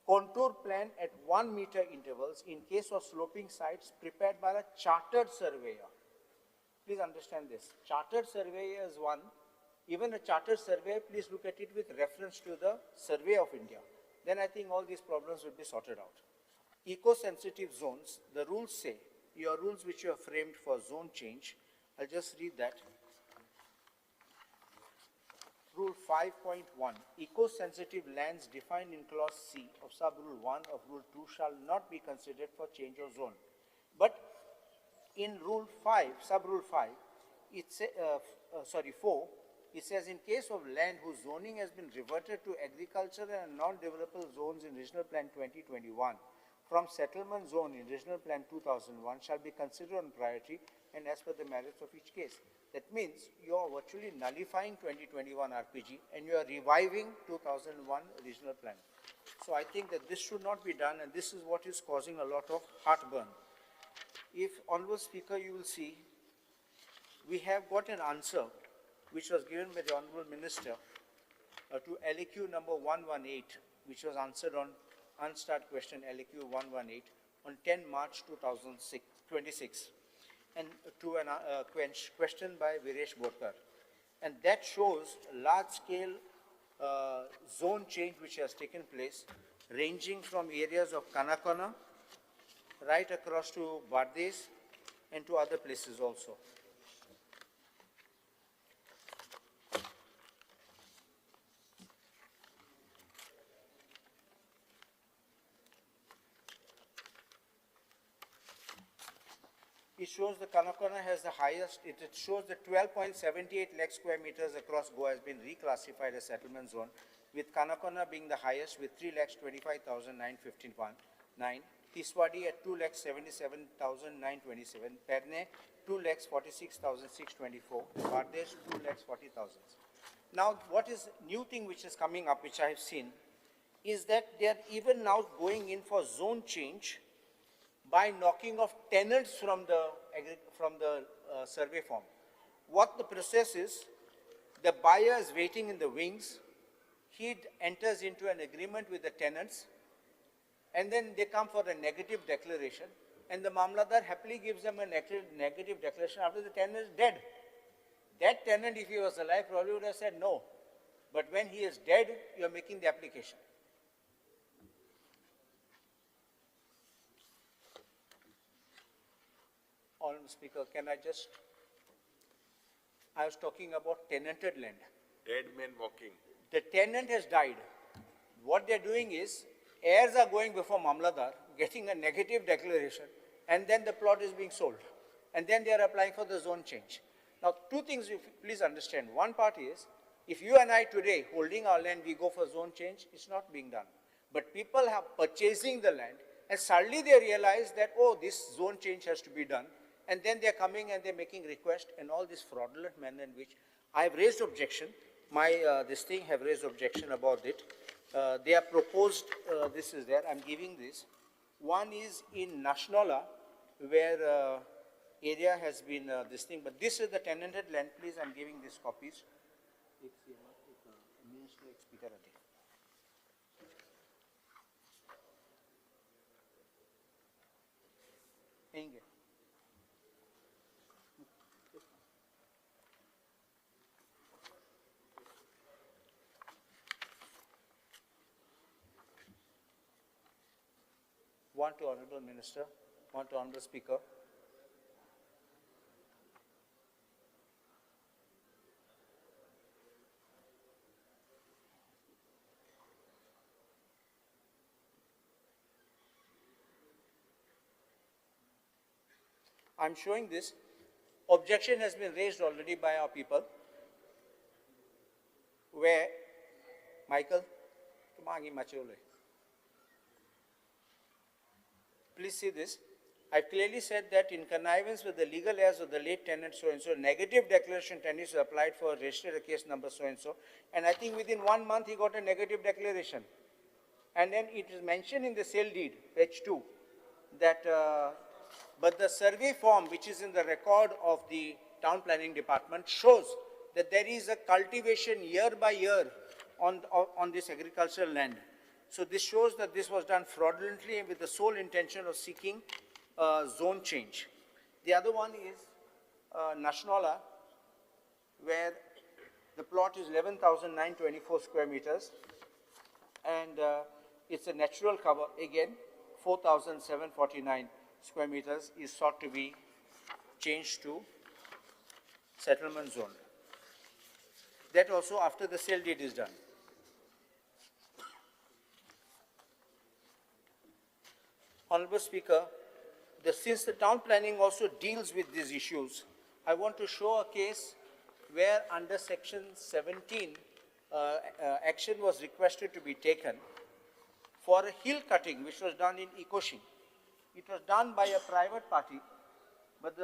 Contour plan at 1 meter intervals in case of sloping sites prepared by a chartered surveyor. Please understand this. Chartered surveyor is one. Even a chartered surveyor, please look at it with reference to the Survey of India. Then I think all these problems will be sorted out. Eco-sensitive zones, the rules say, your rules which you have framed for zone change, I'll just read that. Rule 5.1, eco-sensitive lands defined in clause C of sub-rule 1 of rule 2 shall not be considered for change of zone. But in rule 5, sub-rule 5, it say, 4, It says, in case of land whose zoning has been reverted to agricultural and non-developable zones in Regional Plan 2021 from settlement zone in Regional Plan 2001 shall be considered on priority and as per the merits of each case. That means you are virtually nullifying 2021 RPG and you are reviving 2001 Regional Plan. So I think that this should not be done, and this is what is causing a lot of heartburn. If, Honorable Speaker, you will see, we have got an answer which was given by the Honorable Minister to LAQ number 118, which was answered on unstarred question LAQ 118 on 10 March 2026, and to a question by Viresh Borkar. And that shows large-scale zone change which has taken place, ranging from areas of Kanakana right across to Bardes and to other places also. It shows the Kanakana has the highest, it shows the 12.78 lakh square meters across Goa has been reclassified as settlement zone, with Kanakana being the highest with 3,25,959, Tiswadi at 2,77,927, Perne 2,46,624, Bardesh 2,40,000. Now, what is new thing which is coming up, which I have seen, is that they are even now going in for zone change by knocking off tenants from the survey form. What the process is, the buyer is waiting in the wings, he enters into an agreement with the tenants, and then they come for a negative declaration, and the Mamladar happily gives them a negative declaration after the tenant is dead. That tenant, if he was alive, probably would have said no. But when he is dead, you are making the application. Honorable Speaker, I was talking about tenanted land. Dead men walking. The tenant has died. What they're doing is, heirs are going before Mamladar, getting a negative declaration, and then the plot is being sold. And then they are applying for the zone change. Now, two things you please understand. One part is, if you and I today, holding our land, we go for zone change, it's not being done. But people are purchasing the land, and suddenly they realize that, oh, this zone change has to be done. And then they're coming and they're making request, and all this fraudulent manner in which I have raised objection. This thing have raised objection about it. They have proposed, this is there, I'm giving this. One is in Nashnola, where area has been this thing, but this is the tenanted land, please, I'm giving these copies. One to Honorable Minister, one to Honorable Speaker. I'm showing this. Objection has been raised already by our people, where, Michael, please see this. I've clearly said that in connivance with the legal heirs of the late tenant so-and-so, negative declaration tenants applied for registered a case number so-and-so, and I think within 1 month he got a negative declaration. And then it is mentioned in the sale deed, page 2, that, but the survey form which is in the record of the town planning department shows that there is a cultivation year by year on this agricultural land. So this shows that this was done fraudulently and with the sole intention of seeking zone change. The other one is Nashnola, where the plot is 11,924 square meters, and it's a natural cover, again, 4,749 square meters is sought to be changed to settlement zone. That also after the sale deed is done. Honorable Speaker, since the town planning also deals with these issues, I want to show a case where under section 17, action was requested to be taken for a hill cutting which was done in Ikoshi. It was done by a private party, but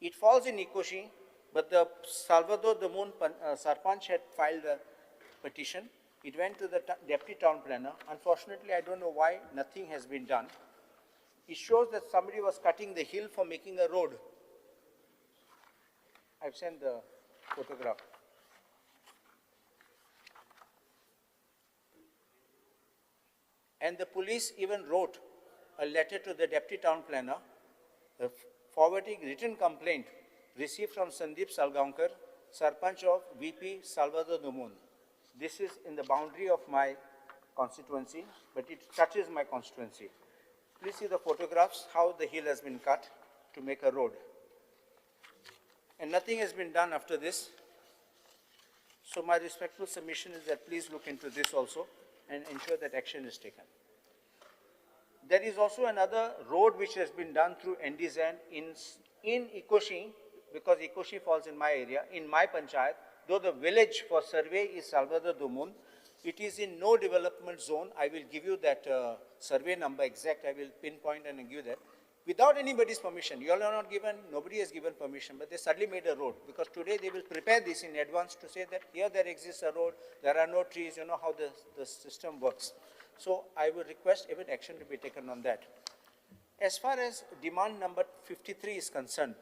it falls in Ikoshi, but the Salvador Damoon Sarpanch had filed a petition. It went to the deputy town planner. Unfortunately, I don't know why nothing has been done. It shows that somebody was cutting the hill for making a road. I've sent the photograph. And the police even wrote a letter to the deputy town planner, forwarding written complaint received from Sandeep Salgaonkar, Sarpanch of VP Salvador Damoon. This is in the boundary of my constituency, but it touches my constituency. Please see the photographs, how the hill has been cut to make a road. And nothing has been done after this. So my respectful submission is that please look into this also and ensure that action is taken. There is also another road which has been done through NDZN in Ikoshi, because Ikoshi falls in my area, in my panchayat, though the village for survey is Salvador Damoon, it is in no development zone. I will give you that survey number exact, I will pinpoint and give you that. Without anybody's permission, you all are not given, nobody has given permission, but they suddenly made a road, because today they will prepare this in advance to say that here there exists a road, there are no trees, you know how the system works. So I will request even action to be taken on that. As far as demand number 53 is concerned,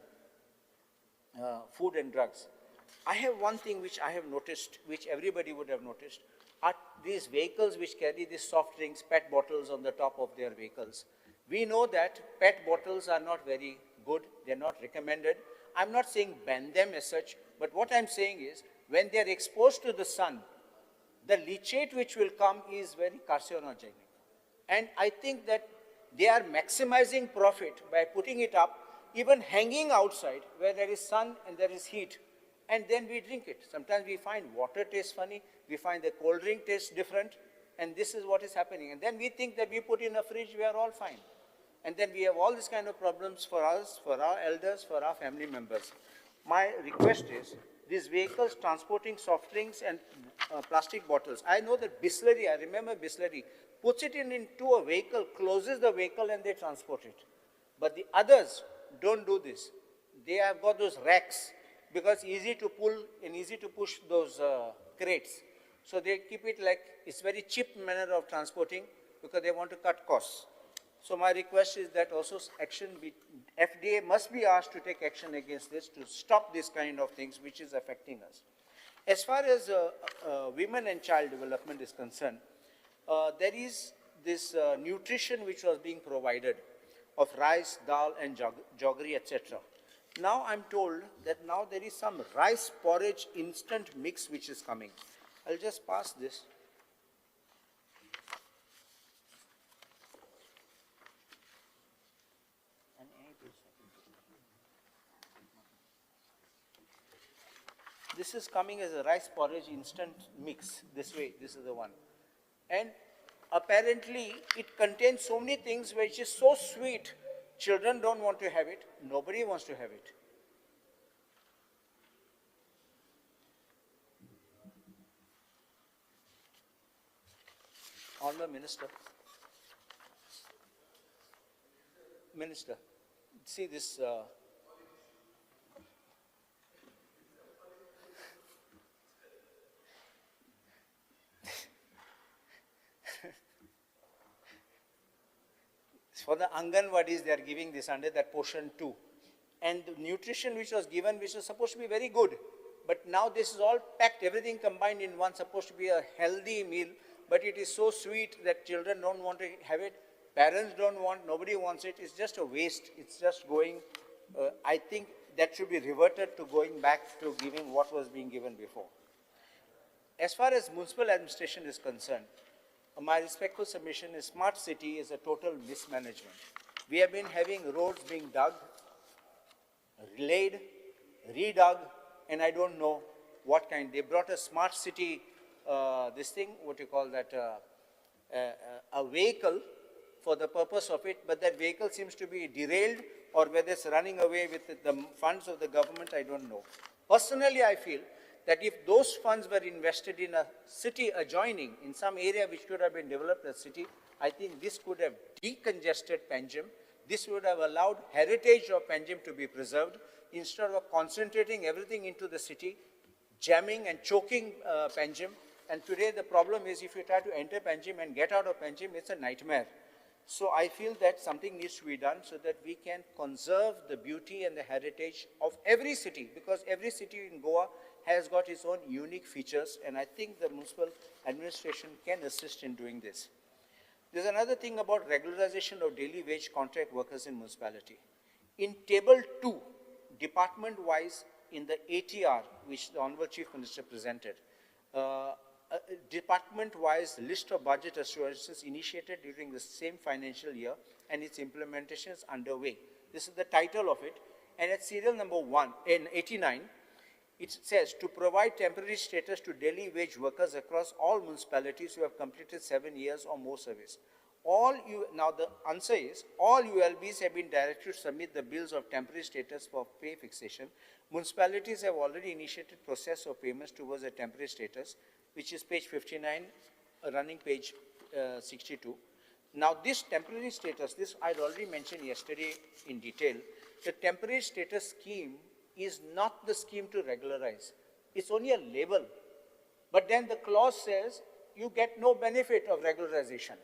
food and drugs, I have one thing which I have noticed, which everybody would have noticed, are these vehicles which carry these soft drinks, PET bottles on the top of their vehicles. We know that PET bottles are not very good, they're not recommended. I'm not saying ban them as such, but what I'm saying is, when they're exposed to the sun, the leachate which will come is very carcinogenic. And I think that they are maximizing profit by putting it up, even hanging outside where there is sun and there is heat, and then we drink it. Sometimes we find water tastes funny, we find the cold drink tastes different, and this is what is happening. And then we think that we put in a fridge, we are all fine. And then we have all these kind of problems for us, for our elders, for our family members. My request is, these vehicles transporting soft drinks and plastic bottles, I know that Bisleri, I remember Bisleri, puts it into a vehicle, closes the vehicle and they transport it. But the others don't do this. They have got those racks, because easy to pull and easy to push those crates. So they keep it like, it's very cheap manner of transporting, because they want to cut costs. So my request is that also action be, FDA must be asked to take action against this to stop this kind of things which is affecting us. As far as women and child development is concerned, there is this nutrition which was being provided of rice, dal and jaggery, etc. Now I'm told that now there is some rice porridge instant mix which is coming. I'll just pass this. This is coming as a rice porridge instant mix, this way, this is the one. And apparently it contains so many things which is so sweet, children don't want to have it, nobody wants to have it. Honorable Minister, see this for the Anganwadis, they are giving this under that portion 2. And the nutrition which was given, which was supposed to be very good, but now this is all packed, everything combined in one, supposed to be a healthy meal, but it is so sweet that children don't want to have it, parents don't want, nobody wants it, it's just a waste, it's just going, I think that should be reverted to going back to giving what was being given before. As far as municipal administration is concerned, my respectful submission is smart city is a total mismanagement. We have been having roads being dug, laid, redug, and I don't know what kind. They brought a smart city, this thing, what you call that, a vehicle for the purpose of it, but that vehicle seems to be derailed, or whether it's running away with the funds of the government, I don't know. Personally, I feel that if those funds were invested in a city adjoining, in some area which could have been developed as a city, I think this could have decongested Panjim. This would have allowed heritage of Panjim to be preserved instead of concentrating everything into the city, jamming and choking Panjim. And today the problem is if you try to enter Panjim and get out of Panjim, it's a nightmare. So I feel that something needs to be done so that we can conserve the beauty and the heritage of every city, because every city in Goa has got its own unique features, and I think the municipal administration can assist in doing this. There's another thing about regularization of daily wage contract workers in municipality. In table 2, department-wise, in the ATR, which the Honorable Chief Minister presented, department-wise list of budget assurances initiated during the same financial year, and its implementation is underway. This is the title of it, and at serial number 1, in 89, it says to provide temporary status to daily wage workers across all municipalities who have completed 7 years or more service. Now the answer is, all ULBs have been directed to submit the bills of temporary status for pay fixation. Municipalities have already initiated process of payments towards a temporary status, which is page 59, running page 62. Now this temporary status, this I'd already mentioned yesterday in detail, the temporary status scheme is not the scheme to regularize. It's only a label. But then the clause says you get no benefit of regularization.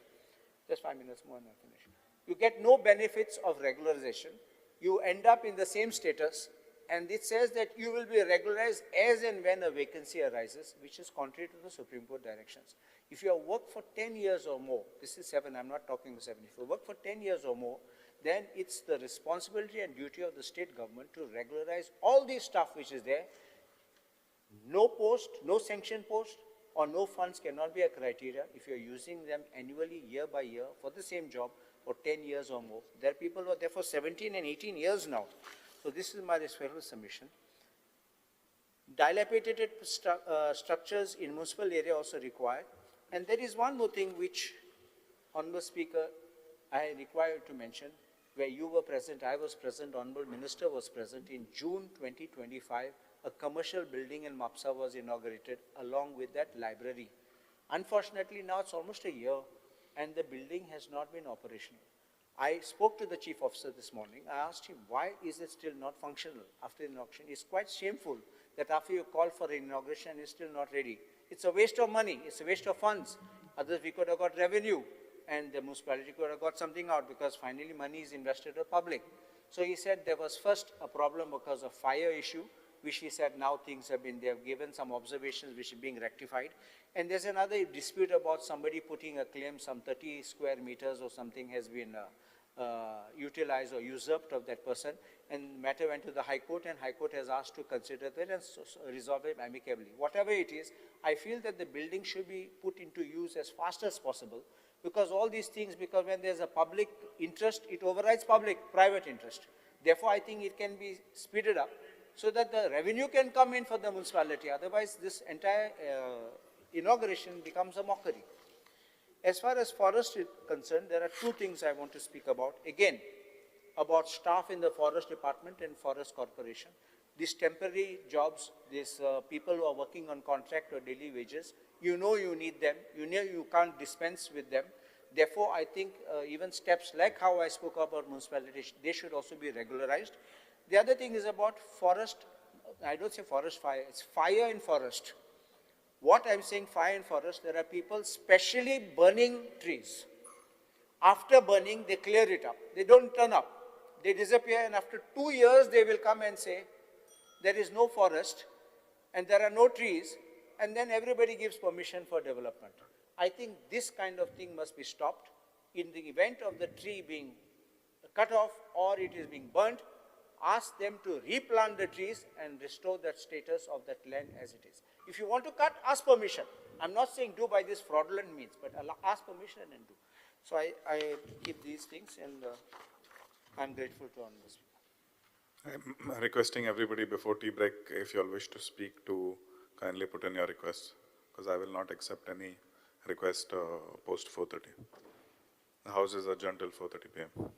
Just 5 minutes more and I'll finish. You get no benefits of regularization. You end up in the same status, and it says that you will be regularized as and when a vacancy arises, which is contrary to the Supreme Court directions. If you have worked for 10 years or more, this is 7, I'm not talking about 7, if you work for 10 years or more, then it's the responsibility and duty of the state government to regularize all this stuff which is there. No post, no sanction post, or no funds cannot be a criteria if you're using them annually, year by year, for the same job for 10 years or more. There are people who are there for 17 and 18 years now. So this is my respectful submission. Dilapidated structures in municipal area also required. And there is one more thing which, Honorable Speaker, I require to mention, where you were present, I was present, Honorable Minister was present. In June 2025, a commercial building in Mapsa was inaugurated along with that library. Unfortunately, now it's almost a year and the building has not been operational. I spoke to the chief officer this morning. I asked him, why is it still not functional after the inauguration? It's quite shameful that after you call for inauguration, it's still not ready. It's a waste of money. It's a waste of funds. Otherwise, we could have got revenue and the municipality could have got something out because finally money is invested in the public. So he said there was first a problem because of fire issue, which he said now things have been, they have given some observations which are being rectified. And there's another dispute about somebody putting a claim, some 30 square meters or something has been utilized or usurped of that person. And the matter went to the High Court, and High Court has asked to consider that and resolve it amicably. Whatever it is, I feel that the building should be put into use as fast as possible, because all these things, because when there's a public interest, it overrides private interest. Therefore, I think it can be speeded up so that the revenue can come in for the municipality. Otherwise, this entire inauguration becomes a mockery. As far as forest is concerned, there are two things I want to speak about. Again, about staff in the forest department and forest corporation. These temporary jobs, these people who are working on contract or daily wages, you know you need them, you know you can't dispense with them. Therefore, I think even steps like how I spoke about municipalities, they should also be regularized. The other thing is about forest, I don't say forest fire, it's fire in forest. What I'm saying fire in forest, there are people specially burning trees. After burning, they clear it up. They don't turn up. They disappear, and after 2 years, they will come and say, there is no forest, and there are no trees, and then everybody gives permission for development. I think this kind of thing must be stopped. In the event of the tree being cut off or it is being burnt, ask them to replant the trees and restore that status of that land as it is. If you want to cut, ask permission. I'm not saying do by this fraudulent means, but ask permission and do. So I keep these things, and I'm grateful to Honorable Speaker. I'm requesting everybody before tea break, if you all wish to speak, to kindly put in your requests, because I will not accept any request post 4:30. The House is adjourned till 4:30 p.m.